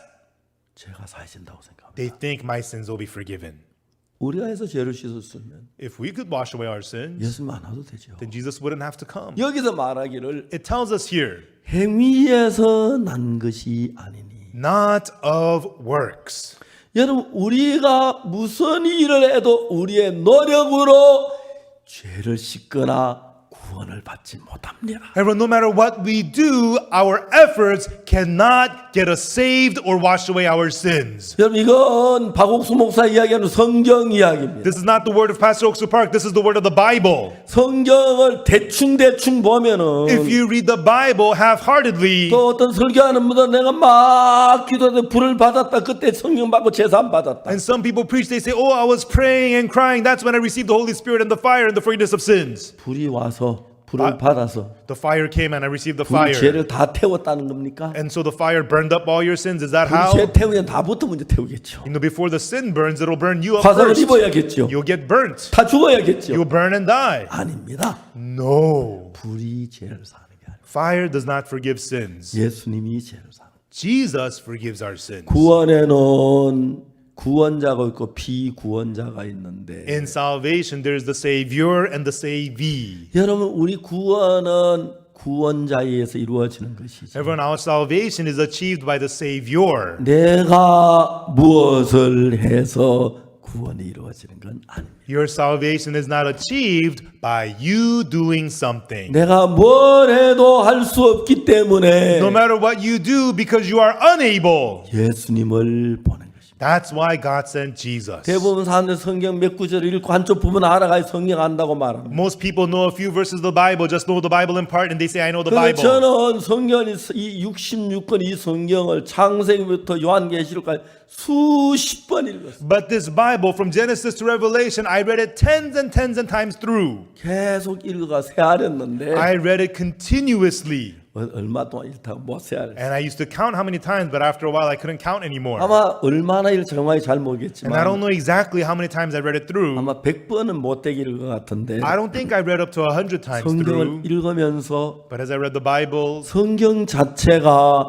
죄가 사해진다고 생각합니다. they think my sins will be forgiven. 우리가 해서 죄를 씻었으면 If we could wash away our sins, 예수님 안 와도 되죠. then Jesus wouldn't have to come. 여기서 말하기를 It tells us here, 행위에서 난 것이 아니니. not of works. 여러분 우리가 무슨 일을 해도 우리의 노력으로 죄를 씻거나 구원을 받지 못합니다. However, no matter what we do, our efforts cannot get us saved or wash away our sins. 여러분 이건 박옥수 목사 이야기하는 성경 이야기입니다. This is not the word of Pastor Oaksu Park. This is the word of the Bible. 성경을 대충 보면은 If you read the Bible half-heartedly, 또 어떤 설교하는 분들 내가 막 기도해서 불을 받았다. 그때 성령 받고 제사함 받았다. and some people preach, they say, oh, I was praying and crying. That's when I received the Holy Spirit and the fire and the forgiveness of sins. 불이 와서 불을 받아서 The fire came and I received the 불 fire. 죄를 다 태웠다는 겁니까? And so the fire burned up all your sins. Is that 불 how? 죄 태우면 다 붙으면 이제 태우겠죠. You know, before the sin burns, it'll burn you up 화상을 first. 입어야겠죠. You'll get burnt. 다 죽어야겠죠. You'll burn and die. 아닙니다. No. 불이 죄를 사는 게 아니에요. Fire does not forgive sins. 예수님이 죄를 사는 거예요. Jesus forgives our sins. 구원에는 구원자가 있고 비구원자가 있는데 In salvation, there's the Savior and the savee. 여러분 우리 구원은 구원자에 의해서 이루어지는 것이죠. Everyone, our salvation is achieved by the Savior. 내가 무엇을 해서 구원이 이루어지는 건 아닙니다. Your salvation is not achieved by you doing something. 내가 뭘 해도 할 수 없기 때문에 No matter what you do, because you are unable. 예수님을 보낸 것입니다. That's why God sent Jesus. 대부분 사람들 성경 몇 구절을 읽고 한쪽 부분 알아가야 성경 안다고 말합니다. Most people know a few verses of the Bible, just know the Bible in part, and they say, I know the 그런데 Bible. 저는 성경이 이 66권 이 성경을 창세기부터 요한계시록까지 수십 번 읽었어요. But this Bible, from Genesis to Revelation, I read it tens and times through. 계속 읽어가 세알했는데 I read it continuously. 얼마 동안 읽다가 못 세알했어요. And I used to count how many times, but after a while I couldn't count anymore. 아마 얼마나 정확히 잘 And I 모르겠지만 don't know exactly how many times I read it through. 아마 100번은 못 되게 읽은 것 같은데 I don't think I read up to 100 times 성경을 through. 읽으면서 But as I read the Bible, 성경 자체가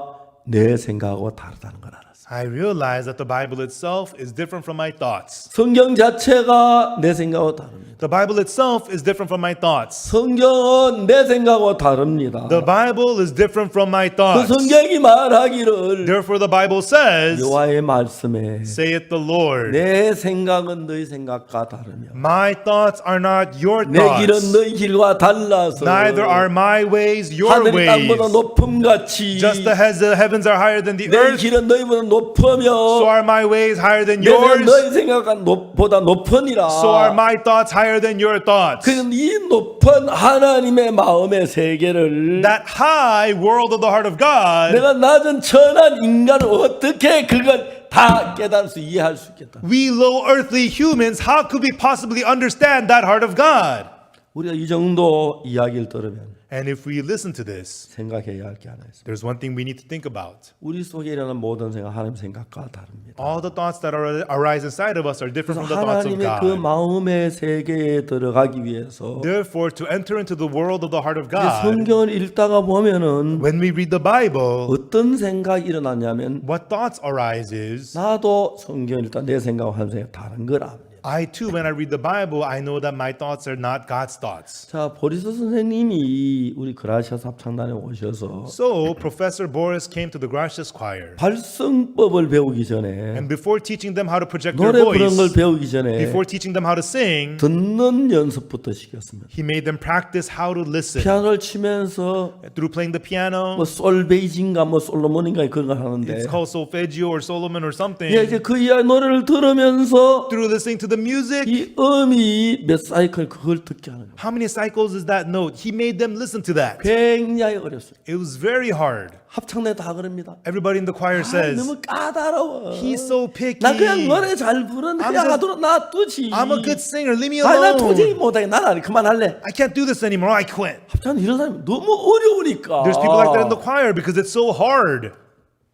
내 생각하고 다르다는 걸 알았어요. I realized that the Bible itself is different from my thoughts. 성경 자체가 내 생각하고 다릅니다. The Bible itself is different from my thoughts. 성경은 내 생각하고 다릅니다. The Bible is different from my 그 thoughts. 성경이 말하기를 Therefore, the Bible says, 여호와의 말씀에 saith the Lord, 내 생각은 너희 생각과 다르며 my thoughts are not your 내 길은 thoughts. 너희 길과 달라서 Neither are my ways your 하늘이 땅보다 ways. 높음같이 Just as the heavens are higher than the 내 earth, 길은 너희보다 so 높으며 are my ways higher than 내 생각은 yours. 너희 생각과 보다 높으니라. So are my thoughts higher than your thoughts. 그는 이 높은 하나님의 마음의 세계를 That high world of the heart of God, 내가 낮은 천한 인간을 어떻게 그걸 다 깨달을 수 이해할 수 있겠다. We low earthly humans, how could we possibly understand that heart of God? 우리가 이 정도 이야기를 들으면 And if we listen to this, 생각해야 할 게 하나 있습니다. there's one thing we need to think about. 우리 속에 일어나는 모든 생각 하나님 생각과 다릅니다. All the thoughts that arise inside of us are different from the thoughts of 하나님의 그 God. 마음의 세계에 들어가기 위해서 Therefore, to enter into the world of the heart of 이제 God, 성경을 읽다가 보면은 when we read the Bible, 어떤 생각이 일어나냐면 what thoughts arise is, 나도 성경 읽다 내 생각과 하나님 생각 다른 걸 압니다. I too, when I read the Bible, I know that my thoughts are not God's thoughts. 자, 보리스 선생님이 우리 그라시아스 합창단에 오셔서 So, Professor Boris came to the Gracias Choir, 발성법을 배우기 전에 and before teaching them how to project their 노래 부르는 걸 voice, 배우기 전에 before teaching them how to sing, 듣는 연습부터 시켰습니다. he made them practice how to listen. 피아노를 치면서 Through playing the piano, 뭐 솔베이지인가 뭐 솔로몬인가 그런 걸 하는데 it's called solfeggio or Solomon or something. 예, 이제 그 이야기 노래를 들으면서 Through listening to the music, 이 음이 몇 사이클 그걸 듣게 하는 거예요. how many cycles is that note? He made them listen to that. 굉장히 어렵습니다. It was very hard. 합창대 다 그럽니다. Everybody in the choir 아, says, 너무 까다로워. he's so picky. 나 그냥 노래 잘 부르는 I'm 그냥 just- 하도록 놔두지. I'm a good singer. Leave me 아니 나 도저히 alone. 못하게 난 아니 그만할래. I can't do this anymore. I quit. 합창 이런 사람이 너무 어려우니까. There's people like that in the choir because it's so hard.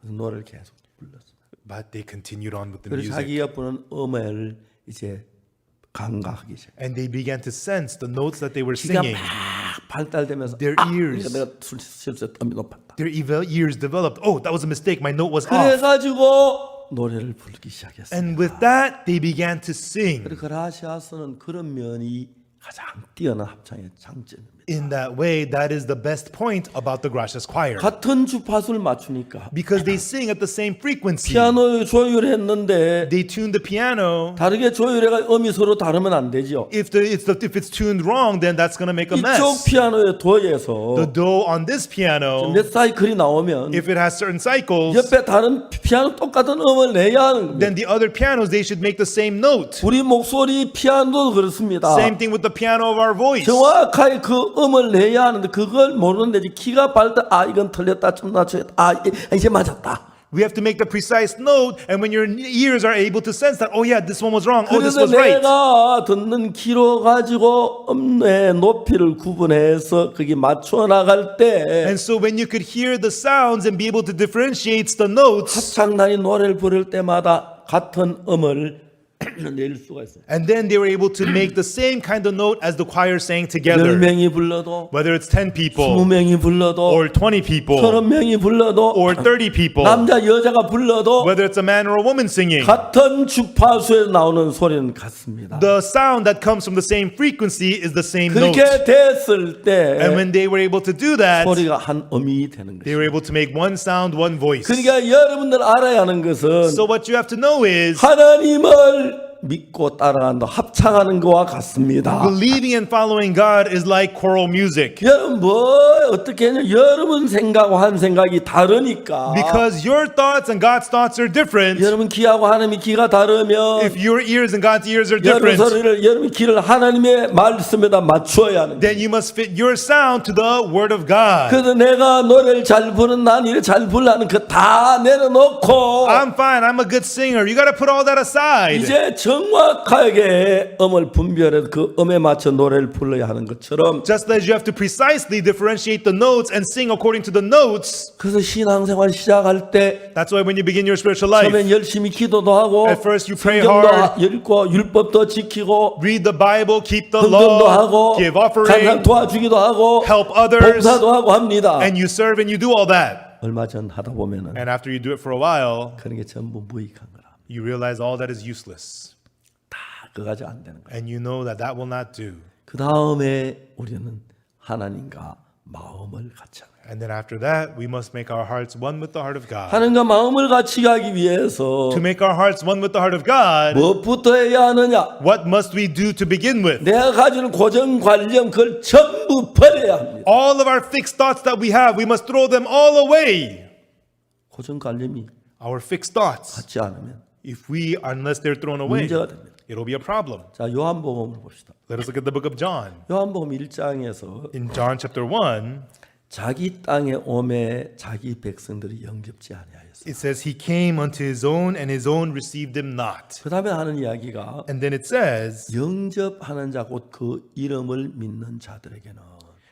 그래서 노래를 계속 불렀어. But they continued on with the 그리고 music. 자기가 부르는 음을 이제 감각하기 시작. And they began to sense the notes that they were 귀가 singing. 막 발달되면서 Their ears. 그러니까 내가 실수 음이 높았다. Their ears developed. Oh, that was a mistake. My note was off. 그래가지고 노래를 부르기 시작했어요. And with that, they began to sing. 그리고 그라시아스는 그런 면이 가장 뛰어난 합창의 장점입니다. In that way, that is the best point about the Gracias Choir. 같은 주파수를 맞추니까 Because they sing at the same frequency. 피아노 조율했는데 They tune the piano. 다르게 조율해가 음이 서로 다르면 안 되죠. If it's tuned wrong, then that's going to make a 이쪽 mess. 피아노의 도에서 The do on this piano, 몇 사이클이 나오면 if it has certain cycles, 옆에 다른 피아노 똑같은 음을 내야 하는 겁니다. then the other pianos, they should make the same note. 우리 목소리 피아노도 그렇습니다. Same thing with the piano of our voice. 정확하게 그 음을 내야 하는데 그걸 모르는데 이제 키가 밝다. 아 이건 틀렸다. 좀 낮췄다. 아 이제 맞았다. We have to make the precise note, and when your ears are able to sense that, oh yeah, this one was wrong, oh this 그래서 was right. 내가 듣는 키로 가지고 음의 높이를 구분해서 그게 맞춰 나갈 때 And so when you could hear the sounds and be able to differentiate the notes, 합창단이 노래를 부를 때마다 같은 음을 낼 수가 있어요. and then they were able to make the same kind of note as the choir sang together. 10명이 불러도 Whether it's 10 people, 20명이 불러도 or 20 people, 30명이 불러도 or 30 people, 남자 여자가 불러도 whether it's a man or a woman singing, 같은 주파수에서 나오는 소리는 같습니다. the sound that comes from the same frequency is the same note. 그렇게 됐을 때 And when they were able to do that, 소리가 한 음이 되는 they 것이죠. were able to make one sound, one voice. 그러니까 여러분들 알아야 하는 것은 So what you have to know is, 하나님을 믿고 따라간다 합창하는 것과 같습니다. believing and following God is like choral music. 여러분 뭐 어떻게 했냐? 여러분 생각과 한 생각이 다르니까. Because your thoughts and God's thoughts are different. 여러분 귀하고 하나님의 귀가 다르면 If your ears and God's ears are 여러분 different, 소리를 여러분 귀를 하나님의 말씀에다 맞춰야 하는 거예요. then you must fit your sound to the Word of God. 그래서 내가 노래를 잘 부르는 난 이를 잘 불라는 그 다 내려놓고 I'm fine, I'm a good singer. You got to put all that aside. 이제 정확하게 음을 분별해서 그 음에 맞춰 노래를 불러야 하는 것처럼 Just as you have to precisely differentiate the notes and sing according to the notes, 그래서 신앙생활 시작할 때 that's why when you begin your spiritual life, 처음엔 열심히 기도도 하고 at first you pray 성경도 hard, 읽고 율법도 지키고 read the Bible, keep the 헌금도 law, 하고 give 가난 offering, 도와주기도 하고 help others, 봉사도 하고 합니다. and you serve and you do all that. 얼마 전 하다 보면은 And after you do it for a while, 그런 게 전부 무익한 거라. you realize all that is useless. 다 그거까지 안 되는 거야. And you know that that will not do. 그 다음에 우리는 하나님과 마음을 같이 하는 거야. And then after that, we must make our hearts one with the heart of God. 하나님과 마음을 같이 가기 위해서 To make our hearts one with the heart of God, 무엇부터 해야 하느냐? what must we do to begin with? 내가 가지는 고정관념 그걸 전부 버려야 합니다. All of our fixed thoughts that we have, we must throw them all away. 고정관념이 Our fixed thoughts, 같지 않으면 unless they're thrown away, 문제가 됩니다. it'll be a problem. 자, 요한복음을 봅시다. Let us look at the book of John. 요한복음 1장에서 In John chapter 1, 자기 땅에 오매 자기 백성들이 영접지 아니하였어. It says he came unto his own and his own received him not. 그 다음에 하는 이야기가 And then it says, 영접하는 자 곧 그 이름을 믿는 자들에게는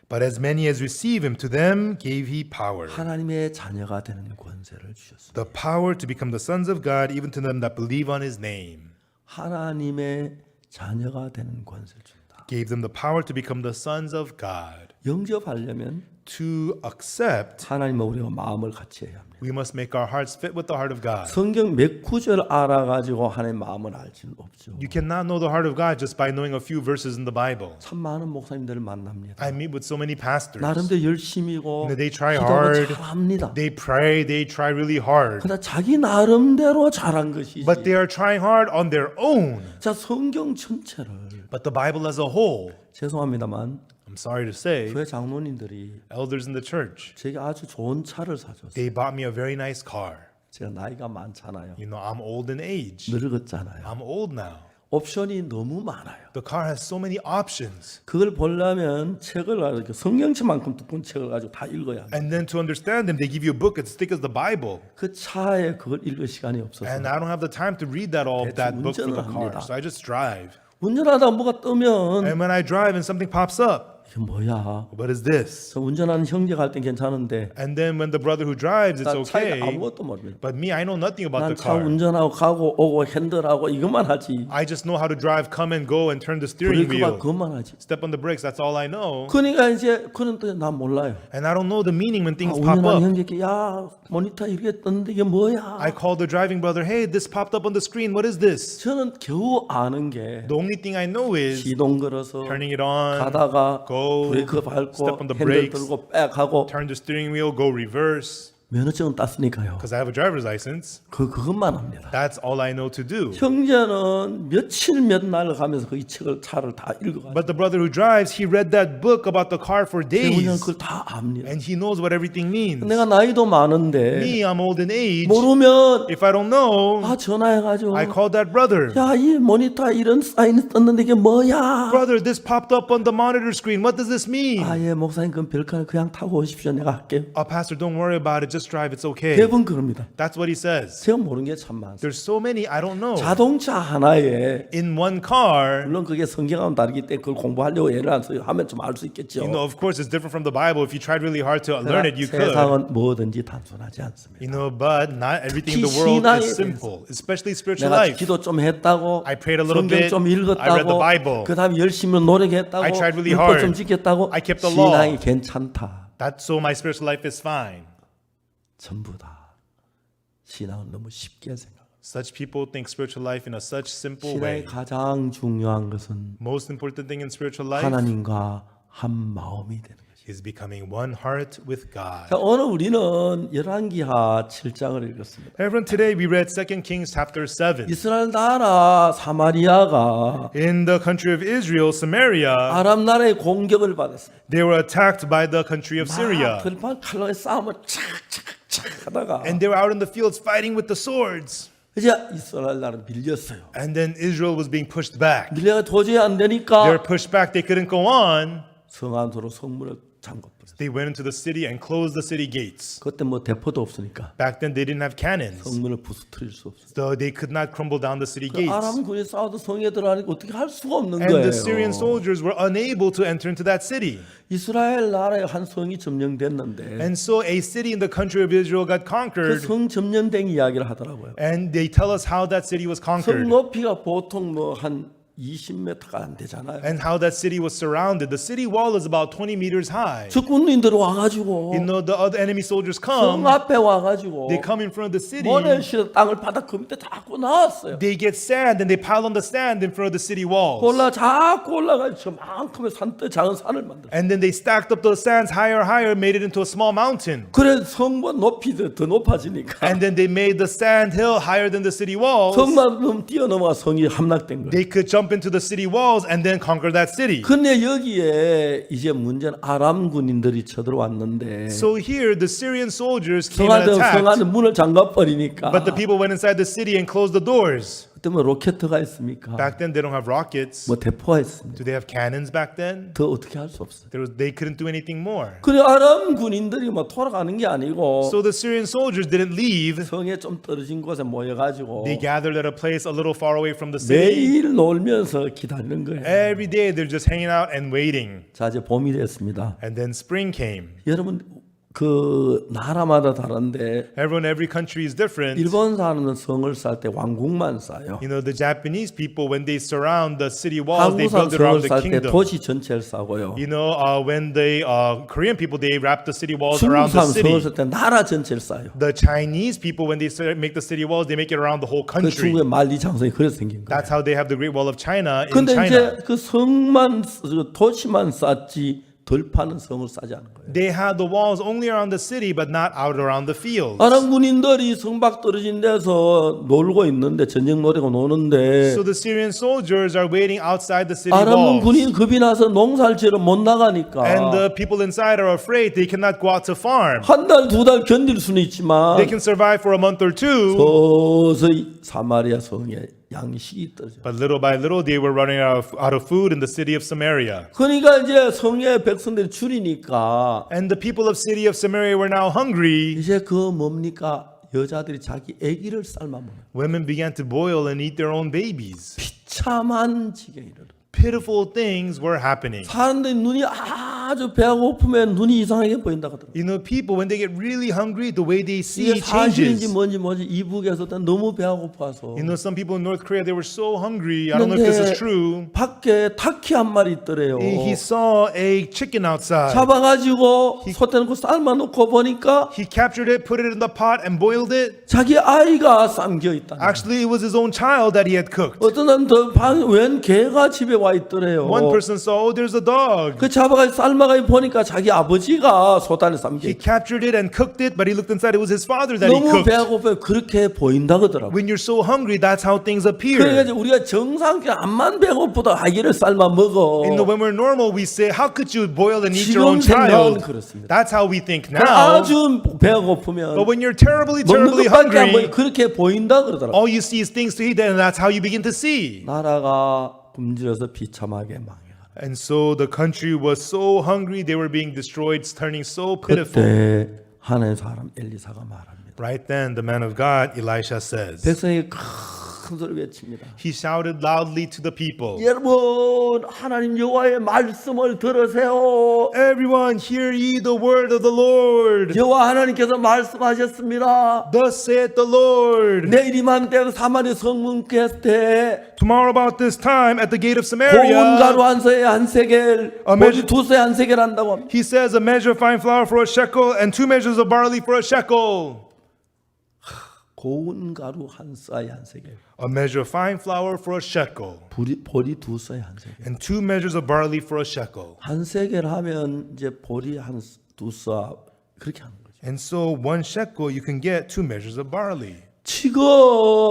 but as many as receive him, to them gave he power. 하나님의 자녀가 되는 권세를 주셨습니다. The power to become the sons of God, even to them that believe on his name. 하나님의 자녀가 되는 권세를 준다. Gave them the power to become the sons of God. 영접하려면 To accept, 하나님과 우리가 마음을 같이 해야 합니다. we must make our hearts fit with the heart of God. 성경 몇 구절 알아가지고 하나님의 마음을 알 수는 없죠. You cannot know the heart of God just by knowing a few verses in the Bible. 참 많은 목사님들을 만납니다. I meet with so many pastors. 나름대로 열심이고 They try 기도를 hard. 잘합니다. They pray, they try really hard. 그러나 자기 나름대로 잘한 것이지. But they are trying hard on their own. 자, 성경 전체를 But the Bible as a whole, 죄송합니다만 I'm sorry to say, 교회 장로님들이 elders in the church, 제게 아주 좋은 차를 사줬어요. they bought me a very nice car. 제가 나이가 많잖아요. You know, I'm old in age. 늙었잖아요. I'm old now. 옵션이 너무 많아요. The car has so many options. 그걸 보려면 책을 가지고 성경책만큼 두꺼운 책을 가지고 다 읽어야 합니다. And then to understand them, they give you a book as thick as the Bible. 그 차에 그걸 읽을 시간이 없어서 And I don't have the time to read that all that book for the car. So I just drive. 운전하다가 뭐가 뜨면 And when I drive and something pops up, 이게 뭐야? what is this? 저 운전하는 형제 갈 땐 괜찮은데 And then when the brother who drives, it's 나 차에 okay. 아무것도 모릅니다. But me, I know nothing about 난 the 차 car. 운전하고 가고 오고 핸들하고 이것만 하지. I just know how to drive, come and go, and turn the steering 브레이크 밟 wheel. 그것만 하지. Step on the brakes, that's all I know. 그러니까 이제 그런 난 몰라요. And I don't know the meaning when things 운전하는 pop up. 형제께 야 모니터 이렇게 떴는데 이게 뭐야? I call the driving brother, hey, this popped up on the screen. What is this? 저는 겨우 아는 게 The only thing I know is 시동 걸어서 turning it on, 가다가 go, 브레이크 밟고 step on the 핸들 brakes, 들고 백하고 turn the steering wheel, go reverse. 면허증은 땄으니까요. Because I have a driver's license. 그것만 합니다. That's all I know to do. 형제는 며칠 몇 날 가면서 그 이 책을 차를 다 읽어가지고 But the brother who drives, he read that book about the car for 그냥 days. 그걸 다 압니다. And he knows what everything means. 내가 나이도 많은데 Me, I'm old in age. 모르면 If I don't know, 아 전화해가지고 I call that brother. 야 이 모니터에 이런 사인이 떴는데 이게 뭐야? Brother, this popped up on the monitor screen. What does this mean? 아예 목사님 그럼 별거 그냥 타고 오십시오. 내가 할게요. Pastor, don't worry about it. Just drive. It's okay. 대부분 그럽니다. That's what he says. 제가 모르는 게 참 많습니다. There's so many I don't know. 자동차 하나에 In one car, 물론 그게 성경하고는 다르기 때문에 그걸 공부하려고 애를 안 써요. 하면 좀 알 수 있겠죠. you know, of course, it's different from the Bible. If you tried really hard to learn it, you could. 세상은 뭐든지 단순하지 않습니다. You know, but not everything in the 특히 world 신앙에 is simple, especially spiritual 내가 life. 기도 좀 했다고, I prayed a little 성경 bit. 좀 I read the 읽었다고, Bible. 그 다음에 열심히 노력했다고, I tried really 율법 좀 hard. 지켰다고, I kept the law. 신앙이 괜찮다. That's so my spiritual life is fine. 전부 다 신앙은 너무 쉽게 생각합니다. Such people think spiritual life in a such simple 신앙의 way. 가장 중요한 것은 Most important thing in spiritual life 하나님과 한 마음이 되는 것입니다. is becoming one heart with God. 자, 오늘 우리는 열왕기하 7장을 읽었습니다. Everyone, today we read 2 Kings chapter 7. 이스라엘 나라 사마리아가 In the country of Israel, Samaria, 아람 나라의 공격을 받았습니다. they were attacked by the country of Syria. 들판 칼로의 싸움을 착착착 하다가 And they were out in the fields fighting with the swords. 이제 이스라엘 나라는 밀렸어요. And then Israel was being pushed back. 밀려가 도저히 안 They 되니까 were pushed back. They couldn't go on. 성 안으로 성문을 잠궈버렸어요. They went into the city and closed the city gates. 그때 뭐 대포도 없으니까 Back then, they didn't have cannons. 성문을 부수뜨릴 수 없어요. So they could not crumble down the city 그 gates. 아람군이 싸워도 성에 들어가니까 어떻게 할 수가 없는 And 거예요. the Syrian soldiers were unable to enter into that city. 이스라엘 나라의 한 성이 점령됐는데 And so a city in the country of Israel got 그 conquered. 성 점령된 이야기를 하더라고요. And they tell us how that city was 성 conquered. 높이가 보통 뭐 한 20m가 안 되잖아요. And how that city was surrounded. The city wall is about 20 meters high. 적군인들 와가지고 You know, the other enemy soldiers 성 come. 앞에 와가지고 They come in front of the city. 모래시로 땅을 바닥 그 밑에 자꾸 나왔어요. They get sand and they pile on the sand in front of the city walls. 자꾸 올라가서 저만큼의 산대 작은 산을 만들어. And then they stacked up those sands higher, made it into a small mountain. 그래 성문 높이 더 높아지니까 And then they made the sand hill higher than the city walls. 성만 뛰어넘어 성이 함락된 거예요. They could jump into the city walls and then conquer that city. 근데 여기에 이제 문제는 아람 군인들이 쳐들어왔는데 So here the Syrian soldiers came 성 and 안에 attacked. 문을 잠가 버리니까 But the people went inside the city and closed the doors. 그때 뭐 로켓가 있습니까? Back then, they don't have rockets. 뭐 대포가 있습니다. Do they have cannons back then? 더 어떻게 할 수 없어요. They couldn't do anything more. 그래 아람 군인들이 뭐 돌아가는 게 아니고 So the Syrian soldiers didn't leave. 성에 좀 떨어진 곳에 모여가지고 They gathered at a place a little far away from the city. 매일 놀면서 기다리는 거예요. Every day, they're just hanging out and waiting. 자 이제 봄이 됐습니다. And then spring came. 여러분 그 나라마다 다른데 Every country is different. 일본 사람은 성을 쌓을 때 왕궁만 쌓아요. You know, the Japanese people, when they surround the city walls, they 한국 사람 build it around 성을 the 쌓을 때 kingdom. 도시 전체를 쌓고요. You know, when the Korean people, they wrap the city walls 중국 around the 사람 성을 city. 쌓을 때 나라 전체를 쌓아요. The Chinese people, when they make the city walls, they make it around the whole 그 country. 중국의 만리장성이 그래서 생긴 거예요. That's how they have the Great Wall of China in 근데 China. 이제 그 성만 그 도시만 쌓지 덜 파는 성을 쌓지 않은 거예요. They had the walls only around the city, but not out around the fields. 아람 군인들이 성밖 떨어진 데서 놀고 있는데 전쟁 노래고 노는데 So the Syrian soldiers are waiting outside the city 아람 walls. 군인 겁이 나서 농사를 지러 못 나가니까 And the people inside are afraid they cannot go out to farm. 한 달 두 달 견딜 수는 있지만 They can survive for a month or two, 서서히 사마리아 성에 양식이 떨어져. but little by little they were running out of food in the city of Samaria. 그러니까 이제 성의 백성들이 줄이니까 And the people of city of Samaria were now hungry. 이제 그 뭡니까? 여자들이 자기 아기를 삶아 먹어요. Women began to boil and eat their own babies. 비참한 지경에 이르러. Pitiful things were happening. 사람들이 눈이 아주 배가 고프면 눈이 이상하게 보인다고 하더라고요. You know, people, when they get really hungry, the way they see 이게 사실인지 changes. 뭔지 이북에서 너무 배가 고파서 You know, some people in North Korea, they were so hungry. I don't know if this is true. 밖에 타키 한 마리 있더래요. He saw a chicken outside. 잡아가지고 솥에 넣고 삶아놓고 보니까 He captured it, put it in the pot, and boiled it. 자기 아이가 삶겨 있다. Actually, it was his own child that he had cooked. 어떤 사람 웬 개가 집에 와 있더래요. One person saw, oh, there's a dog. 그 잡아가지고 삶아가지고 보니까 자기 아버지가 솥안에 삶겨 He 있다. captured it and cooked it, but he looked inside, it was his father that he 너무 cooked. 배가 고파요. 그렇게 보인다 그러더라고요. When you're so hungry, that's how things appear. 그러니까 이제 우리가 정상적으로 암만 배고프다 아기를 삶아 먹어. You know, when we're normal, we say, how could you boil and eat your 지금 own 생각은 child? 그렇습니다. That's how we think now. 아주 배가 고프면 But when you're terribly, 먹는 terribly 것밖에 안 보여. hungry, 그렇게 보인다 그러더라고요. all you see is things to eat, and that's how you begin to see. 나라가 굶주려서 비참하게 망해가. And so the country was so hungry, they were being destroyed, turning so pitiful. 그때 하나님의 사람 엘리사가 말합니다. Right then, the man of God, Elisha says, 백성이 큰 소리 외칩니다. he shouted loudly to the people, 여러분 하나님 여호와의 말씀을 들으세요. everyone, hear ye the word of the Lord. 여호와 하나님께서 말씀하셨습니다. Thus saith the Lord. 내일 이맘때 사마리 성문 곁에 Tomorrow about this time at the gate of 고운 Samaria, 가루 한 서에 한 세겔, 보리 두 서에 한 세겔 한다고 합니다. he says a measure of fine flour for a shekel and 2 measures of barley for a shekel. 고운 가루 한 서에 한 세겔, A measure of fine flour for a shekel 보리 두 서에 한 세겔. and 2 measures of barley for a shekel. 한 세겔 하면 이제 보리 한 두 서 그렇게 하는 거죠. And so 1 shekel you can get 2 measures of barley. 지금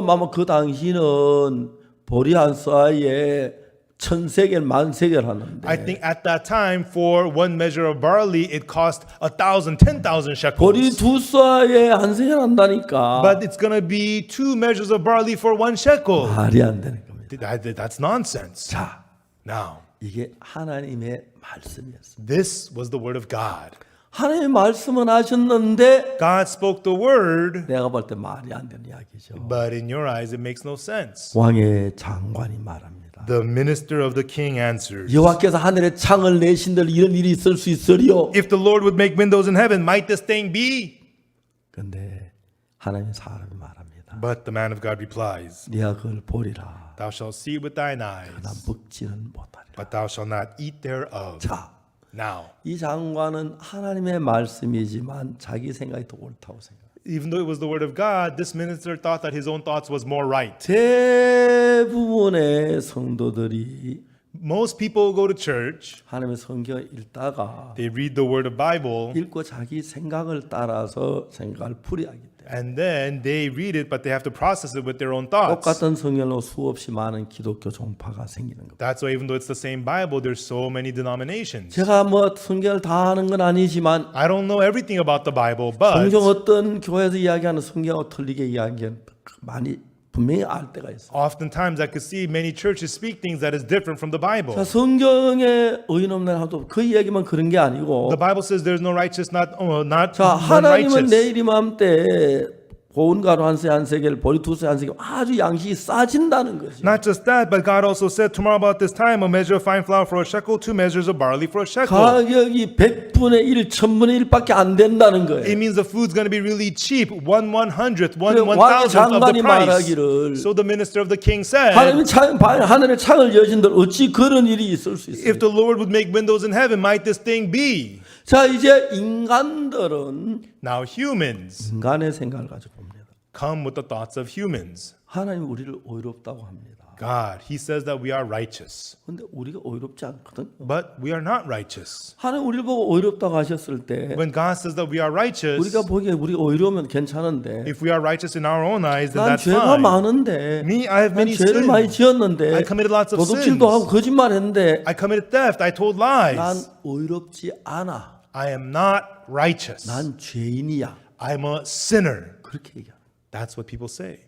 아마 그 당시는 보리 한 서에 1000세겔, 10,000세겔 하는데 I think at that time for 1 measure of barley it cost 1,000, 10,000 보리 shekels. 두 서에 한 세겔 한다니까 But it's going to be 2 measures of barley for 1 shekel. 말이 안 되는 겁니다. That's nonsense. 자, Now, 이게 하나님의 말씀이었습니다. this was the word of God. 하나님의 말씀은 하셨는데 God spoke the word, 내가 볼 때 말이 안 되는 이야기죠. but in your eyes it makes no sense. 왕의 장관이 말합니다. The minister of the king answers, 여호와께서 하늘에 창을 내신들 이런 일이 있을 수 있으리요. if the Lord would make windows in heaven, might this thing be? 근데 하나님의 사람이 말합니다. But the man of God replies, 네가 그걸 보리라. thou shalt see with thine 난 eyes, 먹지는 못하리라. but thou shalt not eat thereof. 자, Now, 이 장관은 하나님의 말씀이지만 자기 생각이 더 옳다고 생각해요. even though it was the word of God, this minister thought that his own thoughts was more right. 대부분의 성도들이 Most people go to church, 하나님의 성경을 읽다가 they read the word of Bible, 읽고 자기 생각을 따라서 생각을 풀이하기 때문에 and then they read it, but they have to process it with their own thoughts. 똑같은 성경으로 수없이 많은 기독교 종파가 생기는 겁니다. That's why even though it's the same Bible, there's so many denominations. 제가 뭐 성경을 다 아는 건 아니지만 I don't know everything about the Bible, but 종종 어떤 교회에서 이야기하는 성경하고 틀리게 이야기하는 많이 분명히 알 때가 있어요. Oftentimes I could see many churches speak things that is different from the Bible. 자, 성경에 의인 없는 하도 그 이야기만 그런 게 아니고 The Bible says there's no righteous, not 자, one 하나님은 righteous. 내일 이맘때 고운가루 한 세 한 세겔 보리 두 세 한 세겔 아주 양식이 싸진다는 거지. Not just that, but God also said tomorrow about this time a measure of fine flour for a shekel, 2 measures of barley for a shekel. 가격이 100분의 1, 1000분의 1밖에 안 된다는 거예요. It means the food's going to be really cheap, 1/100th, 그래, 1/1000th 왕의 of the 장관이 price. 말하기를 So the minister of the king said, 하나님이 하늘의 창을 여신들 어찌 그런 일이 있을 수 있어요? if the Lord would make windows in heaven, might this thing be? 자, 이제 인간들은 Now humans 인간의 생각을 가지고 봅니다. come with the thoughts of humans. 하나님 우리를 의롭다고 합니다. God, he says that we are righteous, 근데 우리가 의롭지 않거든. but we are not righteous. 하나님 우리를 보고 의롭다고 하셨을 때 When God says that we are righteous, 우리가 보기에 우리가 의로우면 괜찮은데 if we are righteous in our own eyes, then 난 that's 죄가 fine. 많은데 Me, I have 난 many 죄를 많이 sins. 지었는데 I committed lots of 도둑질도 sins. 하고 거짓말했는데 I committed theft. I told 난 lies. 의롭지 않아. I am not righteous. 난 죄인이야. I'm a sinner. 그렇게 얘기합니다. That's what people say.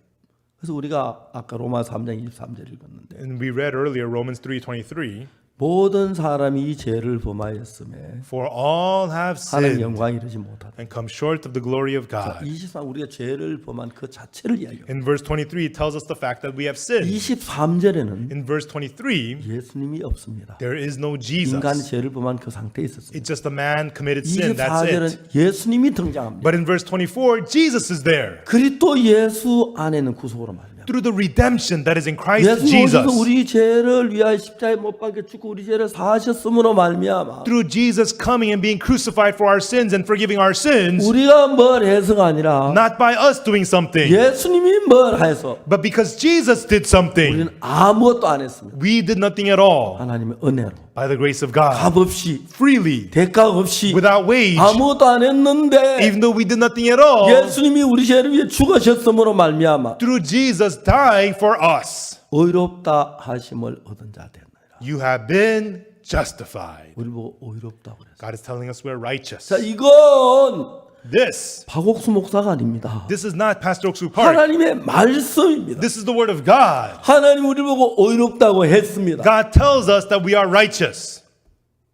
그래서 우리가 아까 로마 3장 23절 읽었는데 And we read earlier Romans 3:23. 모든 사람이 이 죄를 범하였음에 For all have 하나님 sinned 영광 이르지 못하다. and come short of the glory of God. 23 우리가 죄를 범한 그 자체를 이야기해요. In verse 23, it tells us the fact that we have sinned. 23절에는 In verse 23, 예수님이 없습니다. there is no 인간이 Jesus. 죄를 범한 그 상태에 있었습니다. It's just a man committed sin. That's it. 24절은 예수님이 등장합니다. But in verse 24, Jesus is there 그리스도 예수 안에는 구속으로 말합니다. through the redemption that is in Christ 예수님 오셔서 Jesus. 우리 죄를 위하여 십자가에 못 박혀 죽고 우리 죄를 사하셨음으로 말미암아 Through Jesus coming and being crucified for our sins and forgiving our sins, 우리가 뭘 해서가 아니라 not by us doing something, 예수님이 뭘 해서 but because Jesus did something. 우리는 아무것도 안 했습니다. We did nothing at all 하나님의 은혜로 by the grace of God, 값 없이 freely, 대가 없이 without wage, 아무것도 안 했는데 even though we did nothing at all, 예수님이 우리 죄를 위해 죽으셨음으로 말미암아 through Jesus dying for us, 의롭다 하심을 얻은 자 되나이다. you have been justified. 우리 보고 의롭다고 그랬어요. God is telling us we're righteous. 자, 이건 This 박옥수 목사가 아닙니다. is not Pastor Oksu Park. 하나님의 말씀입니다. This is the word of God. 하나님 우리를 보고 의롭다고 했습니다. God tells us that we are righteous.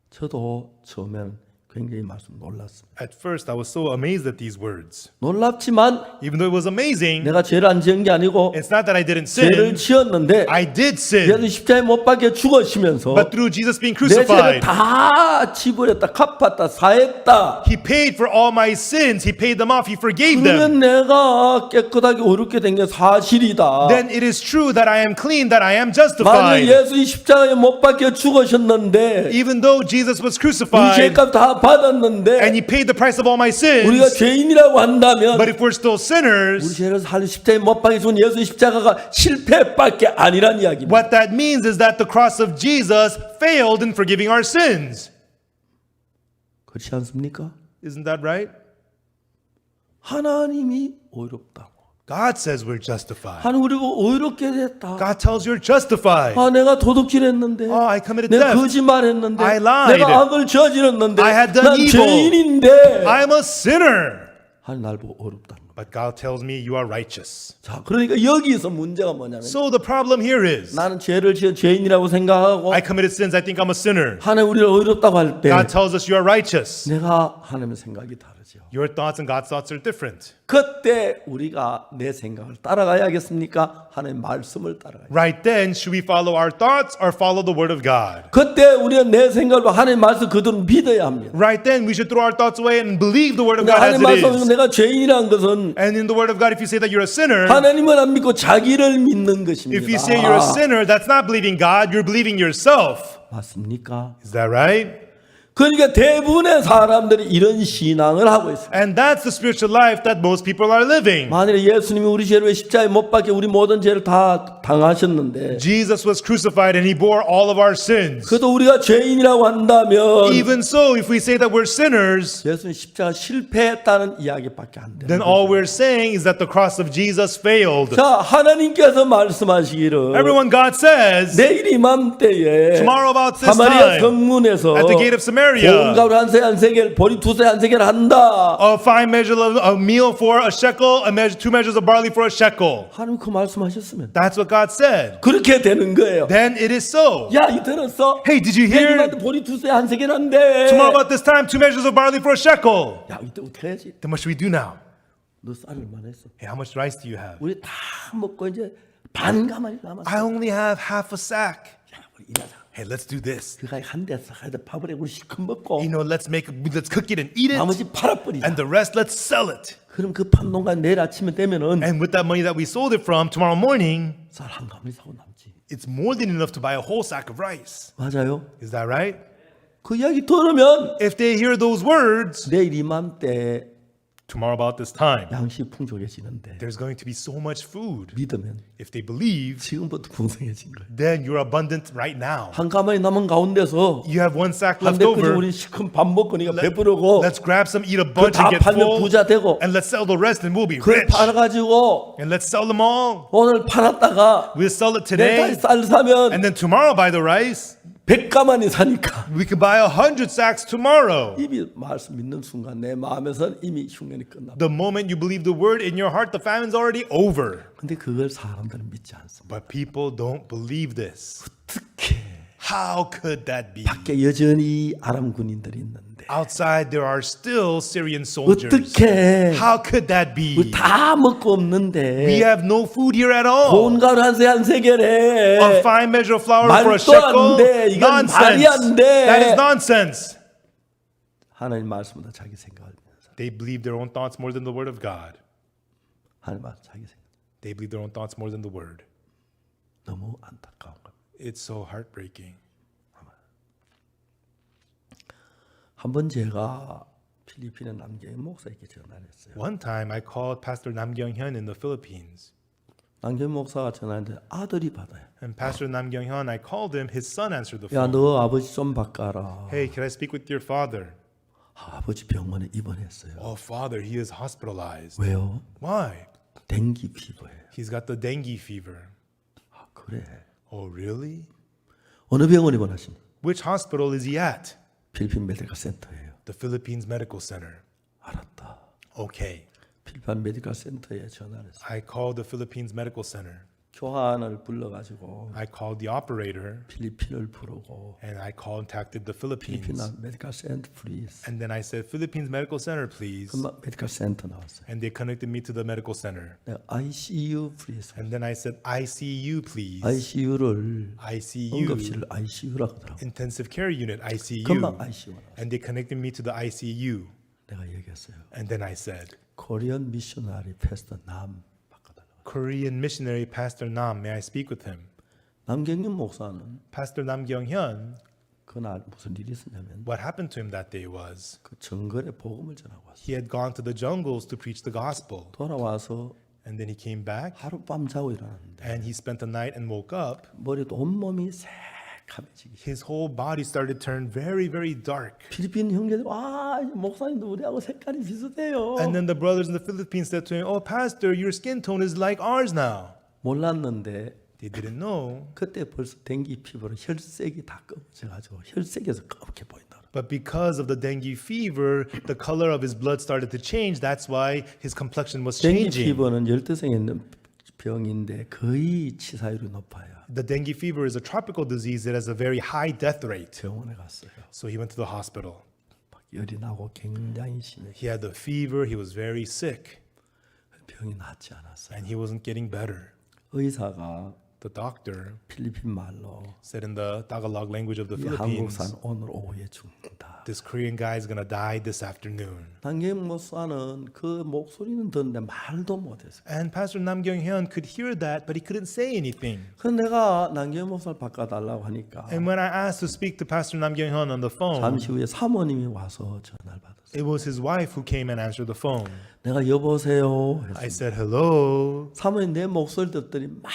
저도 처음에는 굉장히 말씀 놀랐습니다. At first, I was so amazed at these words. 놀랍지만 Even though it was amazing, 내가 죄를 안 지은 게 아니고 it's not that I didn't 죄를 sin. 지었는데 I did sin. 예수 십자가에 못 박혀 죽으시면서 But through Jesus being 내 죄를 crucified, 다 지불했다, 갚았다, 사했다. He paid for all my sins. He paid them off. He forgave them. 그러면 내가 깨끗하게 의롭게 된 게 사실이다. Then it is true that I am clean, that I am 만약 justified. 예수님 십자가에 못 박혀 죽으셨는데 Even though Jesus was 우리 crucified 죄값 다 받았는데 and He paid the price of all my 우리가 sins, 죄인이라고 한다면 but if we're still 우리 sinners, 죄를 살 십자가에 못 박혀 죽은 예수의 십자가가 실패밖에 아니란 이야기입니다. what that means is that the cross of Jesus failed in forgiving our sins. 그렇지 않습니까? Isn't that right? 하나님이 의롭다고. God says we're justified. 하나님 우리 보고 의롭게 됐다. God tells you're justified. 아, 내가 도둑질했는데, Oh, I committed 내가 theft. 거짓말했는데, I lied. 내가 악을 저질렀는데, I had done 난 evil. 죄인인데, I'm a sinner. 하나님 날 보고 의롭다는 거예요. But God tells me you are righteous. 자, 그러니까 여기서 문제가 뭐냐면 So the problem here is 나는 죄를 지은 죄인이라고 생각하고 I committed sins. I think I'm a sinner. 하나님 우리를 의롭다고 할 때 God tells us you are righteous. 내가 하나님의 생각이 다르죠. Your thoughts and God's thoughts are different. 그때 우리가 내 생각을 따라가야겠습니까? 하나님의 말씀을 따라가야 Right then, should we follow our thoughts or follow the word of God? 그때 우리는 내 생각을 하나님의 말씀 그대로 믿어야 합니다. Right then, we should throw our thoughts away and believe the word of God as 하나님 it 말씀 is. 내가 죄인이라는 것은 And in the word of God, if you say that you're a sinner, 하나님을 안 믿고 자기를 믿는 것입니다. if you say you're a sinner, that's not believing God, you're believing yourself. 맞습니까? Is that right? 그러니까 대부분의 사람들이 이런 신앙을 하고 있습니다. And that's the spiritual life that most people are living. 만일에 예수님이 우리 죄를 왜 십자가에 못 박혀 우리 모든 죄를 다 당하셨는데 Jesus was crucified and he bore all of our sins. 그래도 우리가 죄인이라고 한다면 Even so, if we say that we're sinners, 예수님 십자가 실패했다는 이야기밖에 안 돼요. then all we're saying is that the cross of Jesus failed. 자, 하나님께서 말씀하시기를 Everyone, God says, 내일 이맘때에 tomorrow about this 사마리아 time, 성문에서 at the gate of Samaria, Samaria. 가루 한 세겔, 보리 2세 한다. A fine measure of a meal for a shekel, two measures of barley for a shekel. 하나님 그 말씀하셨으면 That's what God said. 그렇게 되는 거예요. Then it is so. 야, 이 들었어? Hey, did you hear? 내일만 보리 2세 한데. Tomorrow about this time, 2 measures of barley for a shekel. 야, 이때 어떻게 해야지? Then what should we do now? 너 쌀을 얼마나 했어? Hey, how much rice do you have? 우리 다 먹고 이제 반 가마니 남았어. I only have half a sack. 야, 우리 일하자. Hey, let's do this. 그가 한 데서 가야 돼. 밥을 해 우리 시큼 먹고 Let's cook it and eat it. 나머지 팔아버리자. And the rest, let's sell it. 그럼 그 판농가 내일 아침에 되면은 And with that money that we sold it from, tomorrow morning, 쌀 한 가마니 사고 남지. it's more than enough to buy a whole sack of rice. 맞아요. Is that right? 그 이야기 들으면 If they hear those words, 내일 이맘때 tomorrow about this time, 양식 풍족해지는데 there's going to be so much food. 믿으면 If they believe, 지금부터 풍성해진 거예요. then you're abundant right now. 한 가마니 남은 가운데서 You have one sack 한 left 대까지 over. 우리 시큼 밥 먹고 니가 배부르고 Let's grab some, eat a bunch, 다 and get 팔면 full. 부자 되고 And let's sell the rest and we'll be 그걸 rich. 팔아가지고 And let's sell them all. 오늘 팔았다가 We'll sell it 내일 today. 쌀 사면 And then tomorrow buy the rice. 100가마니 사니까 We can buy 100 sacks tomorrow. 이미 말씀 믿는 순간 내 마음에서는 이미 흉년이 끝났다. The moment you believe the word in your heart, the famine's already over. 근데 그걸 사람들은 믿지 않습니다. But people don't believe this. 어떻게 How could that be? 밖에 여전히 아람 군인들이 있는데 Outside there are still Syrian soldiers. 어떻게 How could that be? 다 먹고 없는데 We have no food here at all. 온 가루 한 세겔에 A fine measure of flour for a 말도 안 shekel? 돼. 이건 말이 안 Nonsense. 돼. That is nonsense. 하나님 말씀보다 자기 생각을 믿는 사람. They believe their own thoughts more than the word of God. 하나님 말씀 자기 생각. They believe their own thoughts more than the word. 너무 안타까운 겁니다. It's so heartbreaking. 한번 제가 필리핀의 남경 목사에게 전화를 했어요. One time I called Pastor Nam Kyung-hyun in the Philippines. 남경 목사가 전화했는데 아들이 받아요. And Pastor Nam Kyung-hyun, I called him. His son answered the 야, phone. 너 아버지 좀 바꿔라. Hey, can I speak with your father? 아버지 병원에 입원했어요. Oh, father, he is hospitalized. 왜요? Why? 댕기 피부예요. He's got the dengue fever. 아, 그래. Oh, really? 어느 병원 입원하십니까? Which hospital is he at? 필리핀 메디컬 센터예요. The Philippines Medical Center. 알았다. Okay. 필리핀 메디컬 센터에 전화를 했어요. I called the Philippines Medical Center. 교환을 불러가지고 I called the operator 필리핀을 부르고 and I contacted the 필리핀 Philippines. 메디컬 센터 프리즈. And then I said, Philippines Medical Center, please. 금방 메디컬 센터 나왔어요. And they connected me to the medical center. 내가 ICU 프리즈. And then I said, ICU, please. ICU를 ICU, 응급실을 ICU라고 하더라고. intensive care unit, ICU. 금방 ICU 나왔어요. And they connected me to the ICU. 내가 얘기했어요. And then I said, 코리안 미셔너리 패스터 남 바꿔달라고. Korean missionary Pastor Nam, may I speak with him? 남경윤 목사는 Pastor Nam Kyung-hyun, 그날 무슨 일이 있었냐면 what happened to him that day was 그 정글에 복음을 전하고 왔어요. he had gone to the jungles to preach the gospel. 돌아와서 And then he came back 하룻밤 자고 일어났는데 and he spent the night and woke up. 머리도 온몸이 새카매지기 시작. His whole body started to turn very, very dark. 필리핀 형제들 와 목사님도 우리하고 색깔이 비슷해요. And then the brothers in the Philippines said to him, Oh, Pastor, your skin tone is like ours now. 몰랐는데 They didn't know. 그때 벌써 댕기 피부로 혈색이 다 검어져가지고 혈색에서 검게 보인다. But because of the dengue fever, the color of his blood started to change. That's why his complexion was 댕기 changing. 피부는 열대성에 있는 병인데 거의 치사율이 높아요. The dengue fever is a tropical disease that has a very high death rate. 병원에 갔어요. So he went to the hospital. 막 열이 나고 굉장히 심해. He had the fever. He was very sick. 병이 낫지 않았어요. And he wasn't getting better. 의사가 The doctor 필리핀 말로 said in the Tagalog language of the 이 Philippines, 한국산 오늘 오후에 죽는다. this Korean guy is going to die this afternoon. 남경 목사는 그 목소리는 듣는데 말도 못했어요. And Pastor Nam Kyung-hyun could hear that, but he couldn't say anything. 그래서 내가 남경 목사를 바꿔달라고 하니까 And when I asked to speak to Pastor Nam Kyung-hyun on the phone, 잠시 후에 사모님이 와서 전화를 받았어요. it was his wife who came and answered the phone. 내가 여보세요 I 했어요. said, hello. 사모님 내 목소리 듣더니 막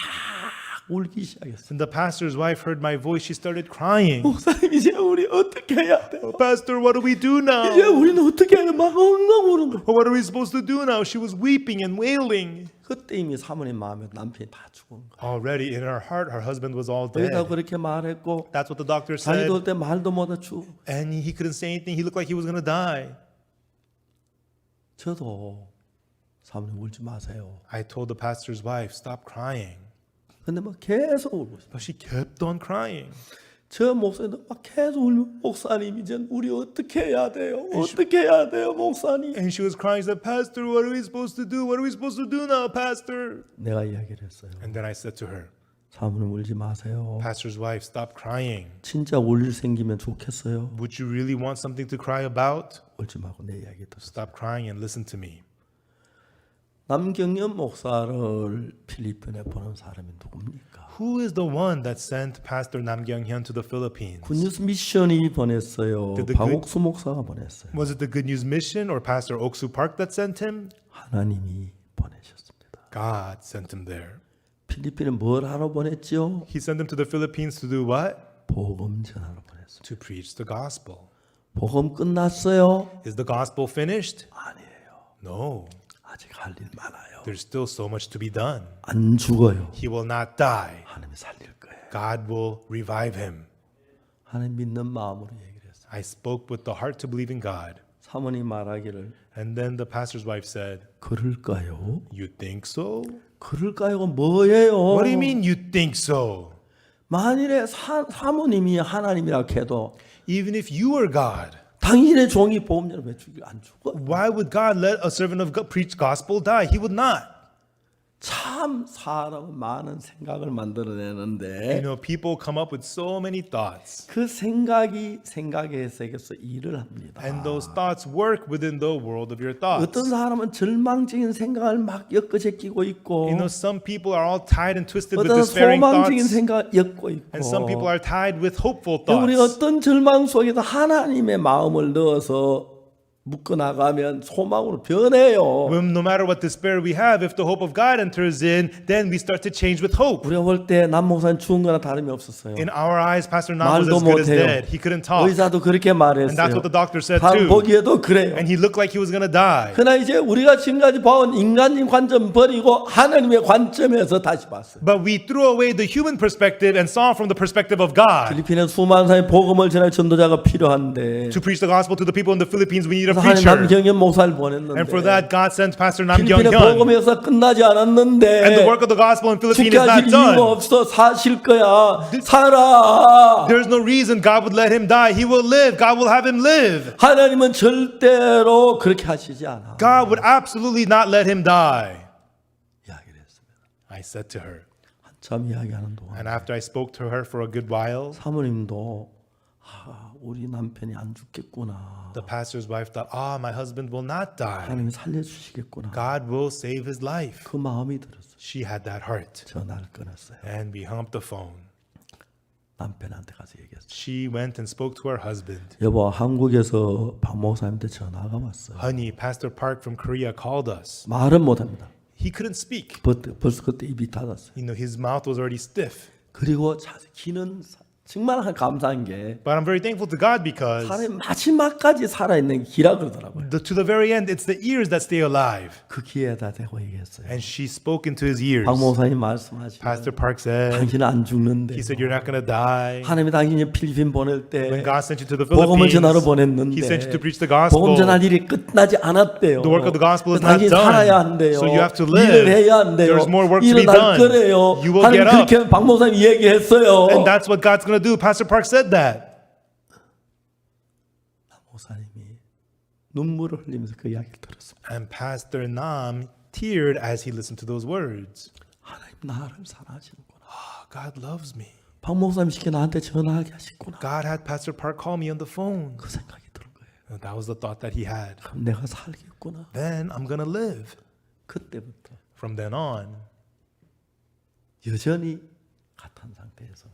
울기 시작했어요. When the pastor's wife heard my voice, she started crying. 목사님 이제 우리 어떻게 해야 돼요? Pastor, what do we do now? 이제 우리는 어떻게 해야 돼? 막 엉엉 우는 거. What are we supposed to do now? She was weeping and wailing. 그때 이미 사모님 마음에 남편이 다 죽은 거예요. Already in her heart, her husband was all 의사가 dead. 그렇게 말했고 That's what the doctor said. 자기도 올 때 말도 못해 죽. And he couldn't say anything. He looked like he was going to die. 저도 사모님 울지 마세요. I told the pastor's wife, stop crying. 근데 막 계속 울고 있어요. But she kept on crying. 저 목사님도 막 계속 울면 목사님 이제 우리 어떻게 해야 돼요? 어떻게 해야 돼요, 목사님? And she was crying. She said, Pastor, what are we supposed to do? What are we supposed to do now, Pastor? 내가 이야기를 했어요. And then I said to her, 사모님 울지 마세요. pastor's wife, stop crying. 진짜 울 일 생기면 좋겠어요. Would you really want something to cry about? 울지 말고 내 이야기 들으세요. Stop crying and listen to me. 남경련 목사를 필리핀에 보낸 사람이 누굽니까? Who is the one that sent Pastor Nam Kyung-hyun to the Philippines? 굿뉴스 미션이 보냈어요. Did the 박옥수 목사가 보냈어요. Was it the Good News Mission or Pastor Oksu Park that sent him? 하나님이 보내셨습니다. God sent him there. 필리핀에 뭘 하러 보냈죠? He sent him to the Philippines to do what? 복음 전하러 보냈습니다. To preach the gospel. 복음 끝났어요? Is the gospel finished? 아니에요. No. 아직 할 일 많아요. There's still so much to be done. 안 죽어요. He will not die. 하나님이 살릴 거예요. God will revive him. 하나님 믿는 마음으로 얘기를 했어요. I spoke with the heart to believe in God. 사모님 말하기를 And then the pastor's wife said, 그럴까요? You think so? 그럴까요가 뭐예요? What do you mean you think so? 만일에 사모님이 하나님이라고 해도 Even if you were God, 당신의 종이 복음자를 왜 안 죽어? why would God let a servant of God preach gospel die? He would not. 참 사람은 많은 생각을 You 만들어내는데 know, people come up with so many thoughts. 그 생각이 생각의 세계에서 일을 합니다. And those thoughts work within the world of your thoughts. 어떤 사람은 절망적인 생각을 막 엮어제끼고 있고 You know, some people are all tied and twisted with 어떤 despairing 소망적인 thoughts. 생각을 엮고 있고 And some people are tied with hopeful 우리 thoughts. 어떤 절망 속에서 하나님의 마음을 넣어서 묶어나가면 소망으로 변해요. When no matter what despair we have, if the hope of God enters in, then we start to change with hope. 우리가 볼 때 남 목사님 죽은 거나 다름이 없었어요. In our eyes, Pastor Nam was 말도 as good as 못해요. dead. He couldn't talk. 의사도 그렇게 And that's 말했어요. what the doctor said 사람 too. 보기에도 그래요. And he looked like he was going to die. 그러나 이제 우리가 지금까지 봐온 인간적인 관점 버리고 하나님의 관점에서 다시 봤어요. But we threw away the human perspective and saw from the perspective of God. 필리핀에 수많은 사람이 복음을 전할 전도자가 필요한데 To preach the gospel to the people in the Philippines, we need a 하나님 preacher. 남경현 목사를 보냈는데 And for that, God sent Pastor Nam 필리핀의 Kyung-hyun. 복음에서 끝나지 And the 않았는데 work of the gospel in Philippines 죽게 is 하실 not 이유가 done. 없어. 사실 거야. 살아. There's no reason God would let him die. He will live. God will have him live. 하나님은 절대로 그렇게 하시지 않아. God would absolutely not let him die. 이야기를 했습니다. I said to her. 한참 이야기하는 동안 And after I spoke to her for a good while, 사모님도 우리 남편이 안 죽겠구나. the pastor's wife thought, my husband will not die. 하나님이 살려주시겠구나. God will save his life. 그 마음이 들었어요. She had that heart. 전화를 끊었어요. And we hung up the phone. 남편한테 가서 얘기했어요. She went and spoke to her husband. 여보, 한국에서 박 목사님한테 전화가 왔어요. Honey, Pastor Park from Korea called us. 말은 못합니다. He couldn't speak. 벌써 그때 입이 닫았어요. You know, his mouth was already stiff. 그리고 기는 정말 감사한 게 But I'm very thankful to God because 사람이 마지막까지 살아있는 게 기라 그러더라고요. to the very end, it's the ears that stay alive. 그 귀에다 대고 얘기했어요. And she spoke into his ears. 박 목사님 말씀하시고 Pastor Park said, 당신은 안 죽는데 he said, you're not going to die. 하나님이 당신이 필리핀 보낼 때 When God sent you to the 복음을 Philippines, 전하러 보냈는데 he sent you to preach the gospel. 복음 전할 일이 끝나지 않았대요. The work of the gospel is not 당신이 done. 살아야 한대요. So you have to live. 일을 해야 한대요. There's more work to be 일어날 done. 거래요. You will 하나님 get up. 그렇게 박 목사님이 얘기했어요. And that's what God's going to do. Pastor Park said that. 목사님이 눈물을 흘리면서 그 이야기를 들었습니다. And Pastor Nam teared as he listened to those words. 하나님 나를 사랑하시는구나. God loves me. 박 목사님 시켜 나한테 전화하게 하셨구나. God had Pastor Park call me on the phone. 그 생각이 드는 거예요. That was the thought that he had. 그럼 내가 살겠구나. Then I'm going to live. 그때부터 From then on, 여전히 같은 상태에서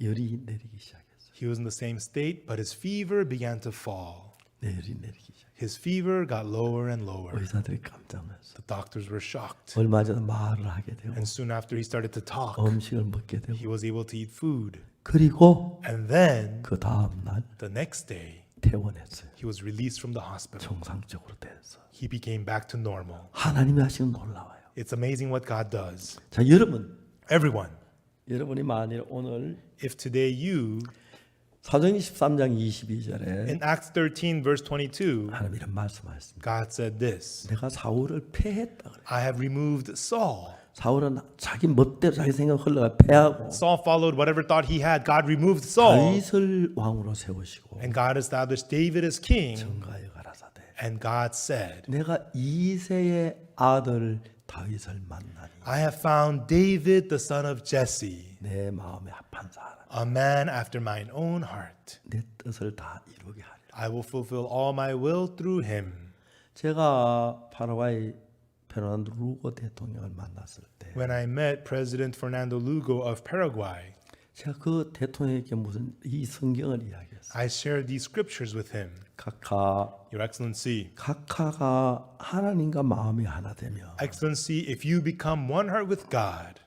열이 내리기 시작했어요. he was in the same state, but his fever began to fall. 열이 내리기 시작. His fever got lower and lower. 의사들이 깜짝 놀랐어요. The doctors were shocked. 얼마 전에 말을 하게 되고 And soon after he started to talk, 음식을 먹게 되고 he was able to eat food. 그리고 And then 그 다음 날 the next day, 퇴원했어요. he was released from the hospital. 정상적으로 됐어. He became back to normal. 하나님이 하시는 놀라워요. It's amazing what God does. 자, 여러분, Everyone, 여러분이 만일 오늘 if today you, 사도행전 13장 22절에 in Acts 13, verse 22, 하나님 이런 말씀하셨습니다. God said this, 내가 사울을 패했다 그래. I have removed Saul. 사울은 자기 멋대로 자기 생각 흘러가 패하고 Saul followed whatever thought he had. God removed Saul. 다윗을 왕으로 세우시고 And God established David as king. 정가에 가라사대 And God said, 내가 이새의 아들 다윗을 만나니 I have found David, the son of Jesse, 내 마음에 합한 사람 a man after mine own heart. 내 뜻을 다 이루게 하리라. I will fulfill all my will through him. 제가 파라과이 페르난도 루고 대통령을 만났을 때 When I met President Fernando Lugo of Paraguay, 제가 그 대통령에게 무슨 이 성경을 이야기했어요. I shared these scriptures with him. 각하 Your Excellency, 각하가 하나님과 마음이 하나 되면 Excellency, if you become one heart with God,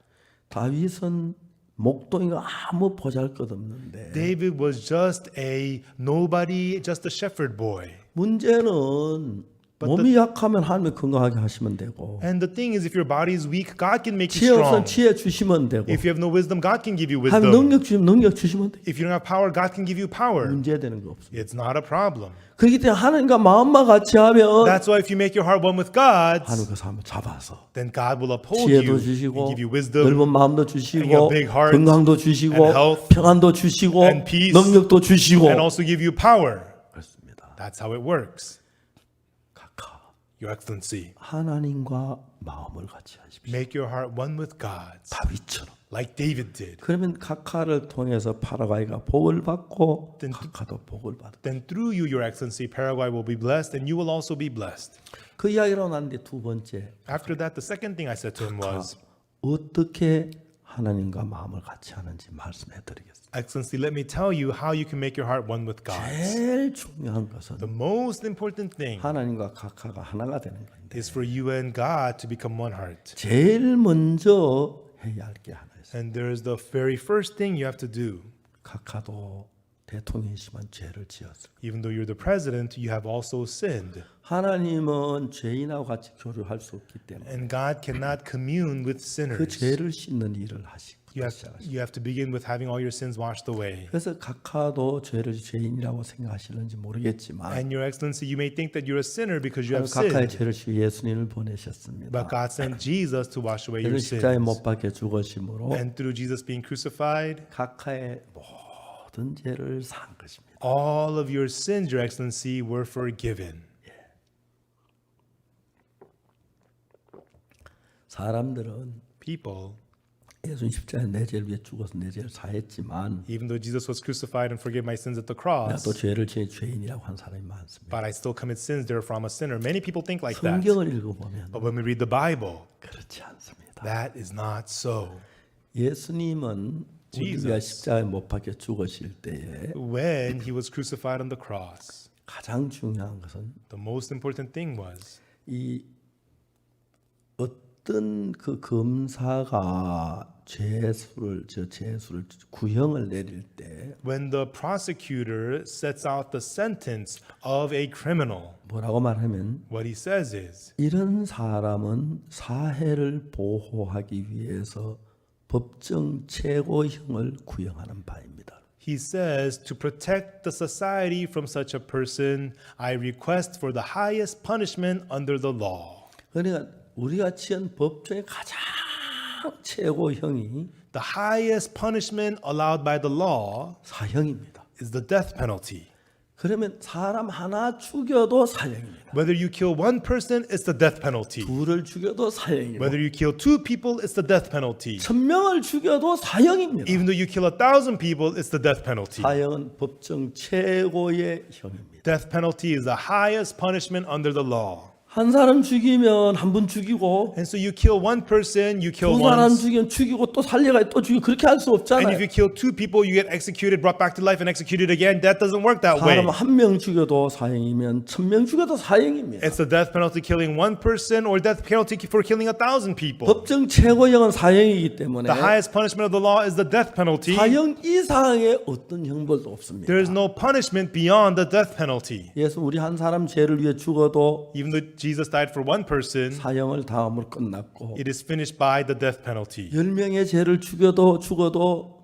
다윗은 목동이가 아무 보잘것없는데 David was just a nobody, just a shepherd boy. 문제는 몸이 약하면 하나님 건강하게 하시면 되고 And the thing is, if your body is weak, God can make you 지혜 없으면 strong. 지혜 주시면 되고 If you have no wisdom, God can give you 하나님 wisdom. 능력 주시면 능력 주시면 되고 If you don't have power, God can give you power. 문제되는 거 없어요. It's not a problem. 그렇기 때문에 하나님과 마음만 같이 하면 That's why if you make your heart one with God's, 하나님 그 사람을 잡아서 then God will uphold 지혜도 you 주시고 and give you wisdom, 넓은 마음도 and 주시고 a big heart, 건강도 주시고 and health, 평안도 주시고 and peace, 능력도 주시고 and also give you power. 그렇습니다. That's how it works. 각하 Your Excellency, 하나님과 마음을 같이 하십시오. make your heart one with God's, 다윗처럼. like David did. 그러면 각하를 통해서 파라과이가 복을 받고 then- 각하도 복을 받을. Then through you, Your Excellency, Paraguay will be blessed, and you will also be blessed. 그 이야기로 났는데 두 번째 After that, the second thing I said to him was, 어떻게 하나님과 마음을 같이 하는지 말씀해 드리겠습니다. Excellency, let me tell you how you can make your heart one with God's. 제일 중요한 것은 The most important thing 하나님과 각하가 하나가 되는 건데 is for you and God to become one heart. 제일 먼저 해야 할 게 하나 있어요. And there is the very first thing you have to do. 각하도 대통령이지만 죄를 지었어요. Even though you're the president, you have also sinned. 하나님은 죄인하고 같이 교류할 수 없기 때문에 And God cannot commune with 그 sinners. 죄를 씻는 일을 하시고 You have to begin with having all your sins washed away. 그래서 각하도 죄를 죄인이라고 생각하시는지 모르겠지만 And Your Excellency, you may think that you're a sinner because you have 각하의 sinned. 죄를 지고 예수님을 보내셨습니다. But God sent Jesus to wash away your 그를 십자가에 sins. 못 박혀 죽으심으로 And through Jesus being crucified, 각하의 모든 죄를 산 것입니다. all of your sins, Your Excellency, were forgiven. 사람들은 People, 예수님 십자가에 내 죄를 위해 죽어서 내 죄를 사했지만 even though Jesus was crucified and forgave my sins at the cross, 나도 죄를 지은 죄인이라고 한 사람이 많습니다. but I still commit sins, therefore I'm a sinner. Many people think like that. 성경을 읽어보면 But when we read the Bible, 그렇지 않습니다. that is not so. 예수님은 우리가 Jesus. 십자가에 못 박혀 죽으실 때에 When he was crucified on the cross, 가장 중요한 것은 the most important thing was 이 어떤 그 검사가 죄수를 구형을 내릴 때 when the prosecutor sets out the sentence of a criminal. 뭐라고 말하면 What he says is, 이런 사람은 사회를 보호하기 위해서 법정 최고형을 구형하는 바입니다. he says, to protect the society from such a person, I request for the highest punishment under the law. 그러니까 우리가 취한 법 중에 가장 최고형이 The highest punishment allowed by the law 사형입니다. is the death penalty. 그러면 사람 하나 죽여도 사형입니다. Whether you kill one person, it's the death penalty. 둘을 죽여도 사형이고 Whether you kill two people, it's the death penalty. 1000명을 죽여도 사형입니다. Even though you kill 1,000 people, it's the death penalty. 사형은 법정 최고의 형입니다. Death penalty is the highest punishment under the law. 한 사람 죽이면 한 분 죽이고 And so you kill one person, you kill 두 사람 once. 죽이면 죽이고 또 살려가 또 죽이고 그렇게 할 수 And 없잖아요. if you kill two people, you get executed, brought back to life, and executed again. That doesn't work that way. 사람 한 명 죽여도 사형이면 1000명 죽여도 사형입니다. It's the death penalty killing one person or death penalty for killing 1,000 people. 법정 최고형은 사형이기 때문에 The highest punishment of the law is the death penalty. 사형 이상의 어떤 형벌도 없습니다. There is no punishment beyond the death penalty. 예수 우리 한 사람 죄를 위해 죽어도 Even though Jesus died for one person, 사형을 다함으로 끝났고 it is finished by the death penalty. 10명의 죄를 죽어도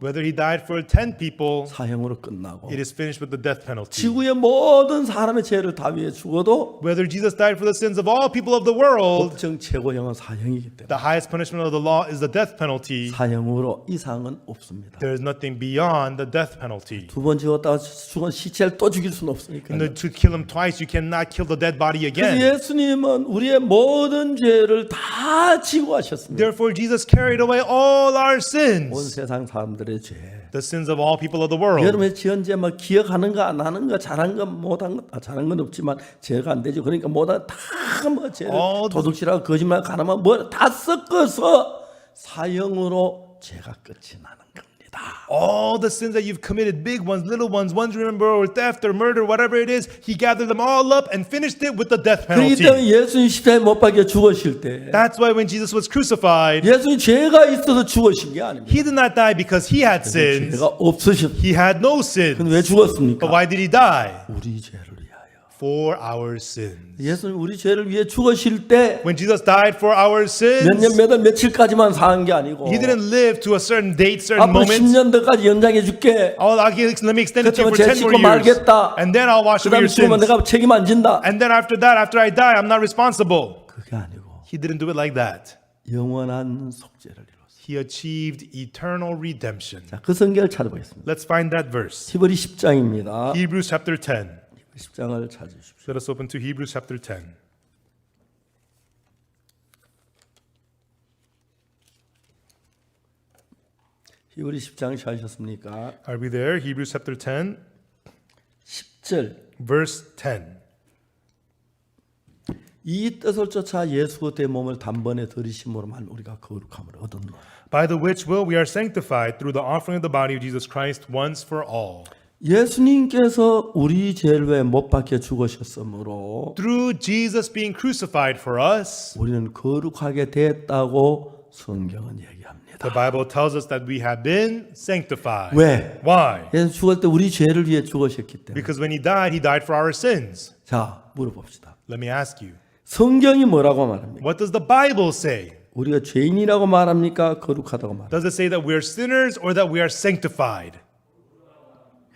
Whether he died for 10 people, 사형으로 끝나고 it is finished with the death penalty. 지구의 모든 사람의 죄를 다 위해 죽어도 Whether Jesus died for the sins of all people of the world, 법정 최고형은 사형이기 때문에 the highest punishment of the law is the death penalty. 사형으로 이상은 없습니다. There is nothing beyond the death penalty. 두 번 죽었다가 죽은 시체를 또 죽일 수는 없으니까. And to kill him twice, you cannot kill the dead body 그래서 again. 예수님은 우리의 모든 죄를 다 지고 하셨습니다. Therefore, Jesus carried away all our 온 sins, 세상 사람들의 죄. the sins of all people of the world. 여러분의 지은 뭐 기억하는가 안 하는가 잘한 건 못한 건 잘한 건 없지만 죄가 안 되죠. 그러니까 뭐다 다뭐 죄를 도둑질하고 거짓말 가나면 뭐 다 섞어서 사형으로 죄가 끝이 나는 겁니다. All the sins that you've committed, big ones, little ones you remember, or theft or murder, whatever it is, he gathered them all up and finished it with the death 그렇기 penalty. 때문에 예수님 십자가에 못 박혀 죽으실 때 That's why when Jesus was crucified, 예수님 죄가 있어서 죽으신 게 아닙니다. he did not die because he had sins. 죄가 없으셨. He had no sins. 그럼 왜 죽었습니까? But why did he die? 우리 죄를 위하여. For our sins. 예수님 우리 죄를 위해 죽으실 때 When Jesus died for our 몇 년 sins, 몇 월 며칠까지만 사는 게 아니고 he didn't live to a certain date, certain 앞으로 moment. 10년 더까지 연장해 줄게. Let me extend it to you 그때만 for 죄 10 짓고 more years. 말겠다. And then I'll wash 그다음에 away your 죽으면 sins. 내가 책임 안 진다. And then after that, after I die, I'm not responsible. 그게 아니고 He didn't do it like that. 영원한 속죄를 이뤘어요. He achieved eternal redemption. 자, 그 성경을 찾아보겠습니다. Let's find that verse. 히브리 10장입니다. Hebrews chapter 10. 10장을 찾으십시오. Let us open to Hebrews chapter 10. 히브리 10장 찾으셨습니까? Are we there? Hebrews chapter 10, 10절. verse 10. 이 뜻을 쫓아 예수 그리스도의 몸을 단번에 들이심으로만 우리가 거룩함을 얻었노라. By the which will we are sanctified through the offering of the body of Jesus Christ once for all. 예수님께서 우리 죄를 위해 못 박혀 죽으셨으므로 Through Jesus being crucified for us, 우리는 거룩하게 됐다고 성경은 얘기합니다. the Bible tells us that we have been sanctified. 왜? Why? 예수 죽을 때 우리 죄를 위해 죽으셨기 때문에. Because when he died for our sins. 자, 물어봅시다. Let me ask you, 성경이 뭐라고 말합니까? what does the Bible say? 우리가 죄인이라고 말합니까? 거룩하다고 말합니까? Does it say that we are sinners or that we are sanctified?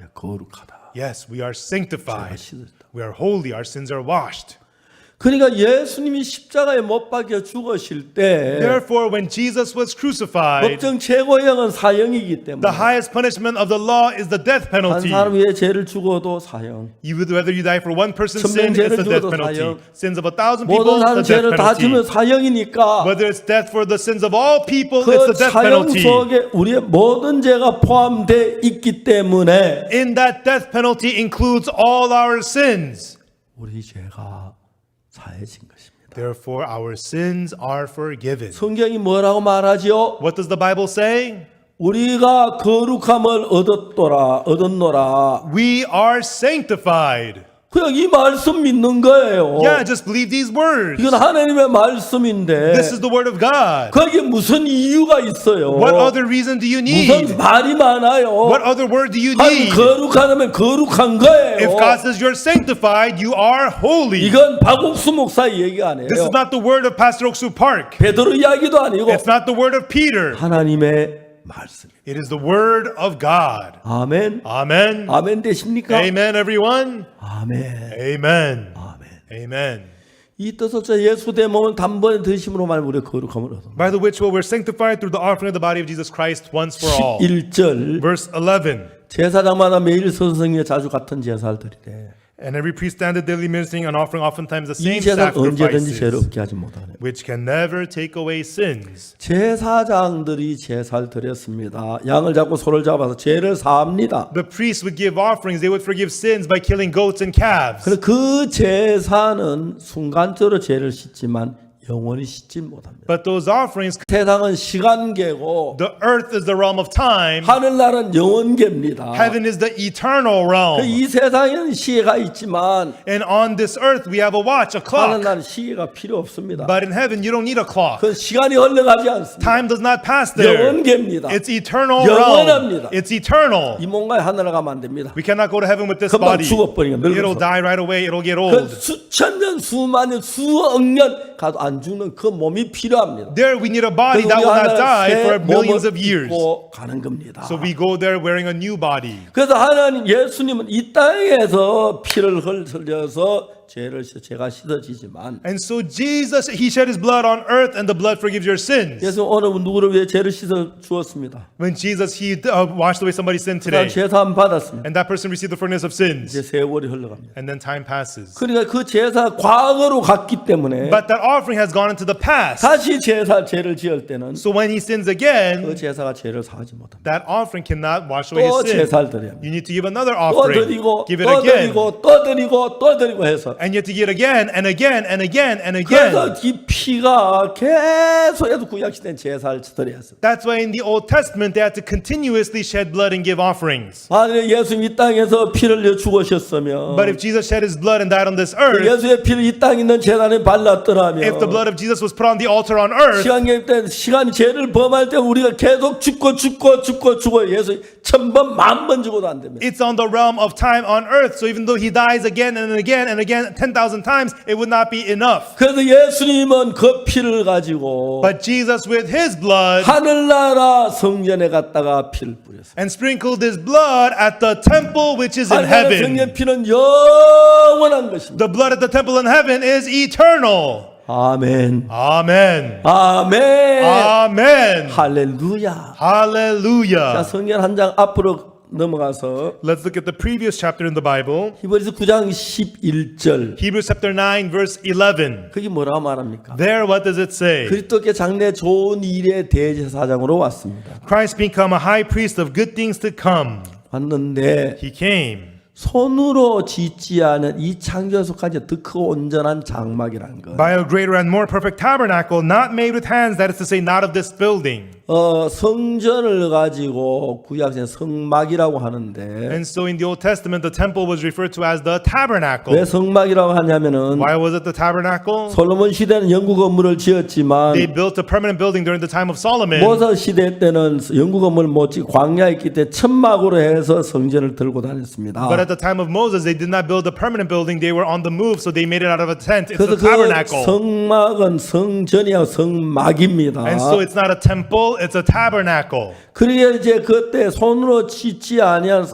예, 거룩하다. Yes, we are sanctified. 씻었다. We are holy. Our sins are washed. 그러니까 예수님이 십자가에 못 박혀 죽으실 때 Therefore, when Jesus was crucified, 법정 최고형은 사형이기 때문에 the highest punishment of the law is the death 한 penalty. 사람 위에 죄를 죽어도 사형. Whether you die for one person's 천명 sin, 죄를 it's the death 죽어도 penalty. 사형. Sins of 1,000 모든 people, 사람 the death 죄를 다 지면 penalty. 사형이니까 Whether it's death for the sins of all people, it's 그 the death 사형 penalty. 속에 우리의 모든 죄가 포함되어 있기 때문에 In that death penalty includes all our sins. 우리 죄가 사해진 것입니다. Therefore, our sins are forgiven. 성경이 뭐라고 말하지요? What does the Bible say? 우리가 거룩함을 얻었노라. We are sanctified. 그냥 이 말씀 믿는 거예요. Yeah, just believe these words. 이건 하나님의 말씀인데 This is the word of God. 거기에 무슨 이유가 있어요? What other reason do you need? 무슨 말이 많아요? What other word do you 하나님 need? 거룩하다면 거룩한 거예요. If God says you're sanctified, you are holy. 이건 박옥수 목사의 얘기 아니에요. This is not the word of Pastor Oksu Park. 베드로 이야기도 아니고 It's not the word of Peter. 하나님의 말씀. It is the word of God. 아멘. Amen. 아멘 되십니까? Amen, everyone. 아멘. Amen. 아멘. Amen. 이 뜻을 쫓아 예수 대 몸을 단번에 드심으로만 우리의 거룩함을 얻어. By the which will we're sanctified through the offering of the body of Jesus Christ once for all. 11절 Verse 11. 제사장마다 매일 서성에 자주 같은 제사를 드리되 And every priest standeth daily ministering and offering oftentimes the 이 same 제사는 언제든지 죄를 sacrifices, 없게 하지 못하네. which can never take away sins. 제사장들이 제사를 드렸습니다. 양을 잡고 소를 잡아서 죄를 사합니다. The priests would give offerings, they would forgive sins by killing goats and calves. 그래서 그 제사는 순간적으로 죄를 씻지만 영원히 씻지 못합니다. But those offerings, 세상은 시간계고 the earth is the realm of time, 하늘나라는 영원계입니다. heaven is the eternal realm. 이 세상에는 시계가 있지만 And on this earth we have a watch, a clock. 하늘나라는 시계가 필요 없습니다. But in heaven you don't need a clock. 그 시간이 흘러가지 않습니다. Time does not pass there. 영원계입니다. It's eternal 영원합니다. realm. It's eternal. 이 몸과 하늘나라 가면 안 됩니다. We cannot go to heaven with this 금방 body. 죽어버리니까 It'll 늙어서. die right away. It'll get 그 old. 수천 년, 수만 년, 수억 년 가도 안 죽는 그 몸이 필요합니다. There we need a body 그래서 that 우리 will not 하늘나라 die 새 for millions 몸을 of years. 입고 가는 겁니다. So we go there wearing a new body. 그래서 하나님 예수님은 이 땅에서 피를 흘려서 죄가 씻어지지만 And so Jesus, he shed his blood on earth and the blood forgives your sins. 예수 오늘 누구를 위해 죄를 씻어 주었습니다. When Jesus, he washed away somebody's sin 그다음 today. 제사함 받았습니다. And that person received the forgiveness of 이제 sins. 세월이 흘러갑니다. And then time passes. 그러니까 그 제사 과거로 갔기 때문에 But that offering has gone into the past. 다시 죄를 지을 때는 So when he sins 그 again, 제사가 죄를 사하지 못합니다. that offering cannot wash away 또 his sin. 제사를 드려야 합니다. You need to give another 또 offering. 드리고 Give it 또 again. 드리고 또 드리고 또 드리고 해서 And you have to give it again and again and again and 그래서 again. 이 피가 계속해서 구약시대는 제사를 드려야 했어요. That's why in the Old Testament they had to continuously shed blood and give offerings. 만약에 예수님 이 땅에서 피를 흘려 죽으셨으면 But if Jesus shed his blood and died on this earth, 예수의 피를 이 땅에 있는 제단에 발랐더라면 if the blood of Jesus was put on the altar on earth, 시간 죄를 범할 때 우리가 계속 죽고 예수 1000번 10,000번 죽어도 안 됩니다. it's on the realm of time on earth. So even though he dies again and again and again 10,000 times, it would not be enough. 그래서 예수님은 그 피를 가지고 But Jesus with his blood 하늘나라 성전에 갔다가 피를 뿌렸어요. and sprinkled his blood at the temple which is in 하늘나라 heaven. 성전 피는 영원한 것입니다. The blood at the temple in heaven is eternal. 아멘. Amen. 아멘. Amen. 할렐루야. 자, Hallelujah. 성경 한 장 앞으로 넘어가서 Let's look at the previous chapter in the Bible. 히브리서 9장 11절. Hebrews chapter 9 verse 11. 그게 뭐라고 말합니까? There what does it say? 그리스도께 장래 좋은 일의 대제사장으로 왔습니다. Christ become a high priest of good things to come. 왔는데 He came. 손으로 짓지 않은 이 창조소까지 더 크고 온전한 장막이라는 것. By a greater and more perfect tabernacle, not made with hands, that is to say, not of this building. 성전을 가지고 구약에서 성막이라고 하는데 And so in the Old Testament, the temple was referred to as the tabernacle. 왜 성막이라고 하냐면은 Why was it the tabernacle? 솔로몬 시대는 영구 건물을 지었지만 They built a permanent building during the time of Solomon. 모세 시대 때는 영구 건물을 못 짓고 광야에 있기 때문에 천막으로 해서 성전을 들고 다녔습니다. But at the time of Moses, they did not build a permanent building. They were on the move, so they made it out of a tent. It's 그래서 a 그 tabernacle. 성막은 성전이야 성막입니다. And so it's not a temple, it's a tabernacle. 그러게 이제 그때 손으로 짓지 아니한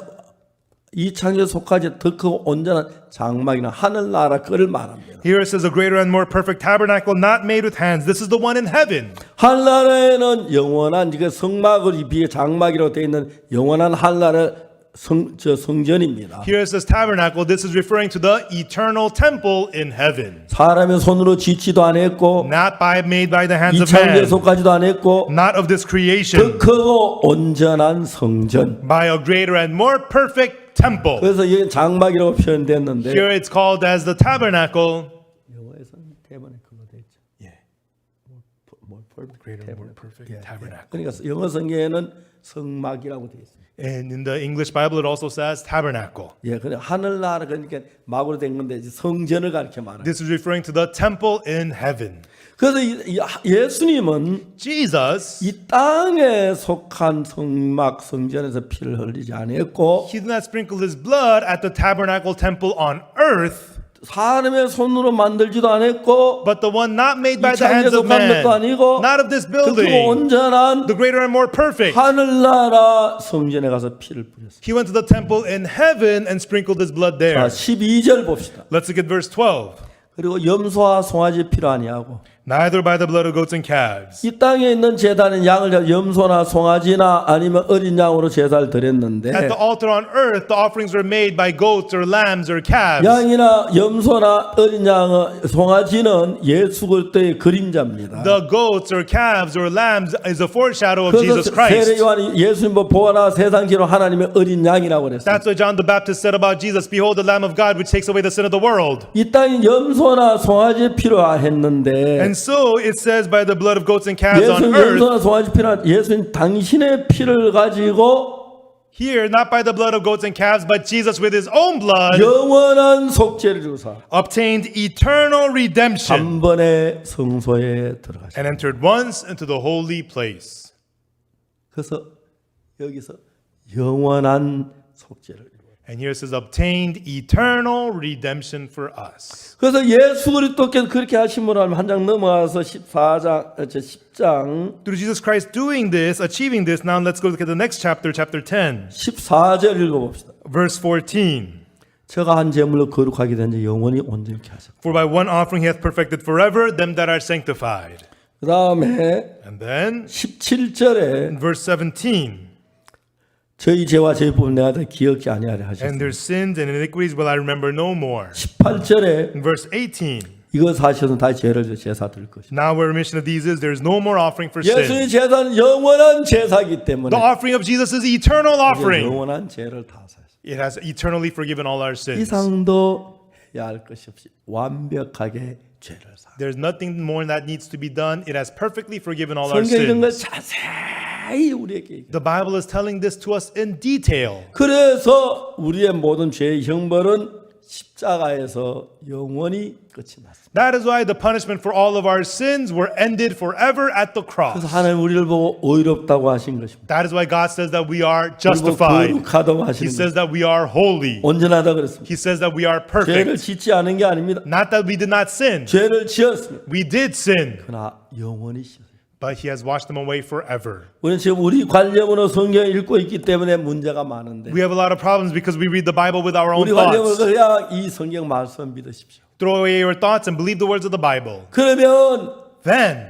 이 창조 속까지 더 크고 온전한 장막이나 하늘나라 그를 말합니다. Here it says a greater and more perfect tabernacle, not made with hands. This is the one in heaven. 하늘나라에는 영원한 그 성막을 비해 장막이라고 되어 있는 영원한 하늘나라 성전입니다. Here it says tabernacle. This is referring to the eternal temple in heaven. 사람의 손으로 짓지도 않았고 Not made by the hands 이 of man. 창조소까지도 않았고 Not of this 더 creation. 크고 온전한 성전. By a greater and more perfect temple. 그래서 여기 장막이라고 표현됐는데 Here it's called as the tabernacle. 영어에서는 tabernacle 돼 있죠. Greater and more perfect tabernacle. 그러니까 영어 성경에는 성막이라고 돼 있습니다. And in the English Bible, it also says tabernacle. 예, 그래 하늘나라 그러니까 막으로 된 건데 이제 성전을 가르쳐 말하는. This is referring to the temple in heaven. 그래서 예수님은 Jesus, 이 땅에 속한 성막 성전에서 피를 흘리지 않았고 he did not sprinkle his blood at the tabernacle temple on earth, 사람의 손으로 만들지도 않았고 but the one not made by 이 the hands 창조에 of 속한 man, 것도 아니고 not of this 더 크고 building, 온전한 the greater and more perfect. 하늘나라 성전에 가서 피를 뿌렸어요. He went to the temple in heaven and sprinkled his blood 자, there. 12절 봅시다. Let's look at verse 12. 그리고 염소와 송아지 피로 아니하고 neither by the blood of goats and calves. 이 땅에 있는 제단은 양을 잡아 염소나 송아지나 아니면 어린 양으로 제사를 드렸는데 At the altar on earth, the offerings were made by goats or lambs or calves. 양이나 염소나 어린 양, 송아지는 예수 그리스도의 그림자입니다. The goats or calves or lambs is a foreshadow of 그래서 Jesus 세례 Christ. 요한이 예수님 보아라 세상 기로 하나님의 어린 양이라고 그랬어요. That's what John the Baptist said about Jesus. Behold, the Lamb of God which takes away the sin of the world. 이 땅에 염소나 송아지 필요했는데 And so it says by the blood of goats and calves on 예수님 earth. 염소나 송아지 필요한 예수님 당신의 피를 가지고 Here, not by the blood of goats and calves, but Jesus with his own blood 영원한 속죄를 주사 obtained eternal redemption 단번에 성소에 들어가셨습니다. and entered once into the holy place. 그래서 여기서 영원한 속죄를 And here it says obtained eternal redemption for us. 그래서 예수 그리스도께서 그렇게 하심으로 하면 한 장 넘어가서 10장 Through Jesus Christ doing this, achieving this, now let's go look at the next chapter, chapter 10, 14절 읽어봅시다. verse 14. 저가 한 제물로 거룩하게 된 자 영원히 온전케 하셨다. For by one offering he hath perfected forever them that are sanctified. 그 다음에 And then 17절에 in verse 17, 저희 죄와 저희 법을 내가 다 기억지 아니하려 and 하셨다. their sins and iniquities will I remember no more. 18절에 In verse 18, 이것 사실은 다 죄를 제사 드릴 것이다. now where remission of these is, there is no more offering for 예수의 sin. 제사는 영원한 제사이기 때문에 The offering of Jesus is eternal offering. 영원한 죄를 다 사셨다. It has eternally forgiven all our sins. 이상도 해야 할 것이 없이 완벽하게 죄를 사. There's nothing more that needs to be done. It has perfectly forgiven all our 성경이 이런 걸 sins. 자세히 우리에게 얘기해요. The Bible is telling this to us in detail. 그래서 우리의 모든 죄의 형벌은 십자가에서 영원히 끝이 났습니다. That is why the punishment for all of our sins were ended forever at the 그래서 cross. 하나님 우리를 보고 의롭다고 하신 것입니다. That is why God says that we are 그리고 justified. 거룩하다고 He 하시는 says 것입니다. that we are holy. 온전하다 그랬습니다. He says that we are 죄를 perfect. 짓지 않은 게 아닙니다. Not that we did not sin. 죄를 지었습니다. We did sin, 그러나 영원히 씻었어요. but He has washed them away forever. 우리는 지금 우리 관념으로 성경을 읽고 있기 때문에 문제가 많은데 We have a lot of problems because we read the Bible with our own 우리 관념으로 thoughts. 그냥 이 성경 말씀 믿으십시오. Throw away your thoughts and believe the words of the Bible. 그러면 Then,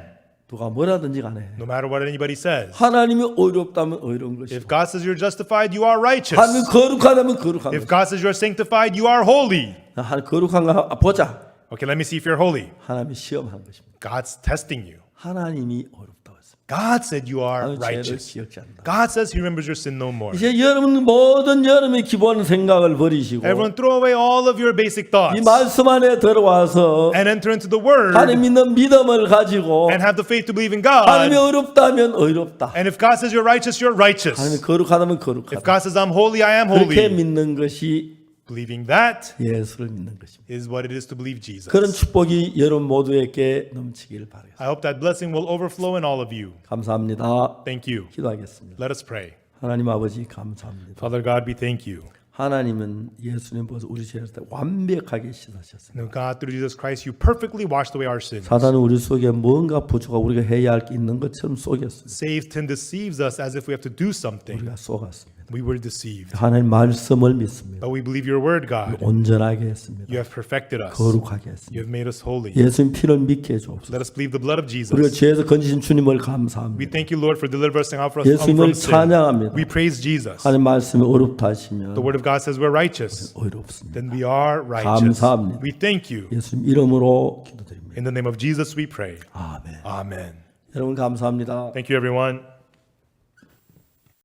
누가 뭐라든지 간에 no matter what anybody says, 하나님이 의롭다면 의로운 if 것이고 God says you're justified, you are righteous. 하나님이 거룩하다면 거룩한 If 것이고 God says you're sanctified, you are holy. 하나님 거룩한가 보자. Okay, let me see if you're holy. 하나님이 시험하는 것입니다. God's testing you. 하나님이 어렵다고 했습니다. God said you are 나는 죄를 righteous. 기억지 않는다. God says He remembers your sin no more. 이제 여러분 모든 여러분의 기본 생각을 버리시고 Everyone, throw away all of your basic thoughts 이 말씀 안에 들어와서 and enter into the Word 하나님 믿는 믿음을 가지고 and have the faith to believe in 하나님이 God. 어렵다면 어렵다. And if God says you're righteous, you're righteous. 하나님이 거룩하다면 If 거룩하다. God says I'm holy, I am 그렇게 holy. 믿는 것이 Believing that 예수를 믿는 것입니다. is what it is to believe Jesus. 그런 축복이 여러분 모두에게 넘치기를 바라겠습니다. I hope that blessing will overflow in all of you. 감사합니다. Thank you. 기도하겠습니다. Let us pray. 하나님 아버지 감사합니다. Father God, we thank you. 하나님은 예수님 보셔서 우리 죄를 다 완벽하게 씻으셨습니다. Now, God, through Jesus Christ, you perfectly washed away our sins. 사단은 우리 속에 뭔가 부족하고 우리가 해야 할 게 있는 것처럼 속였습니다. Satan deceives us as if we have to do something. 우리가 속았습니다. We were deceived. 하나님 말씀을 믿습니다. But we believe your word, God. 온전하게 했습니다. You have perfected us. 거룩하게 You 했습니다. have made us holy. 예수님 피를 믿게 해주옵소서. Let us believe the blood of 우리가 Jesus. 죄에서 건지신 주님을 We 감사합니다. thank you, Lord, for delivering us out 예수님을 from sin. 찬양합니다. We praise Jesus. 하나님 말씀이 어렵다 하시면 The word of God says we're righteous. 어렵습니다. Then we are righteous. 감사합니다. We thank you. 예수님 이름으로 기도드립니다. In the name of Jesus, we pray. 아멘. Amen. 여러분 감사합니다. Thank you, everyone.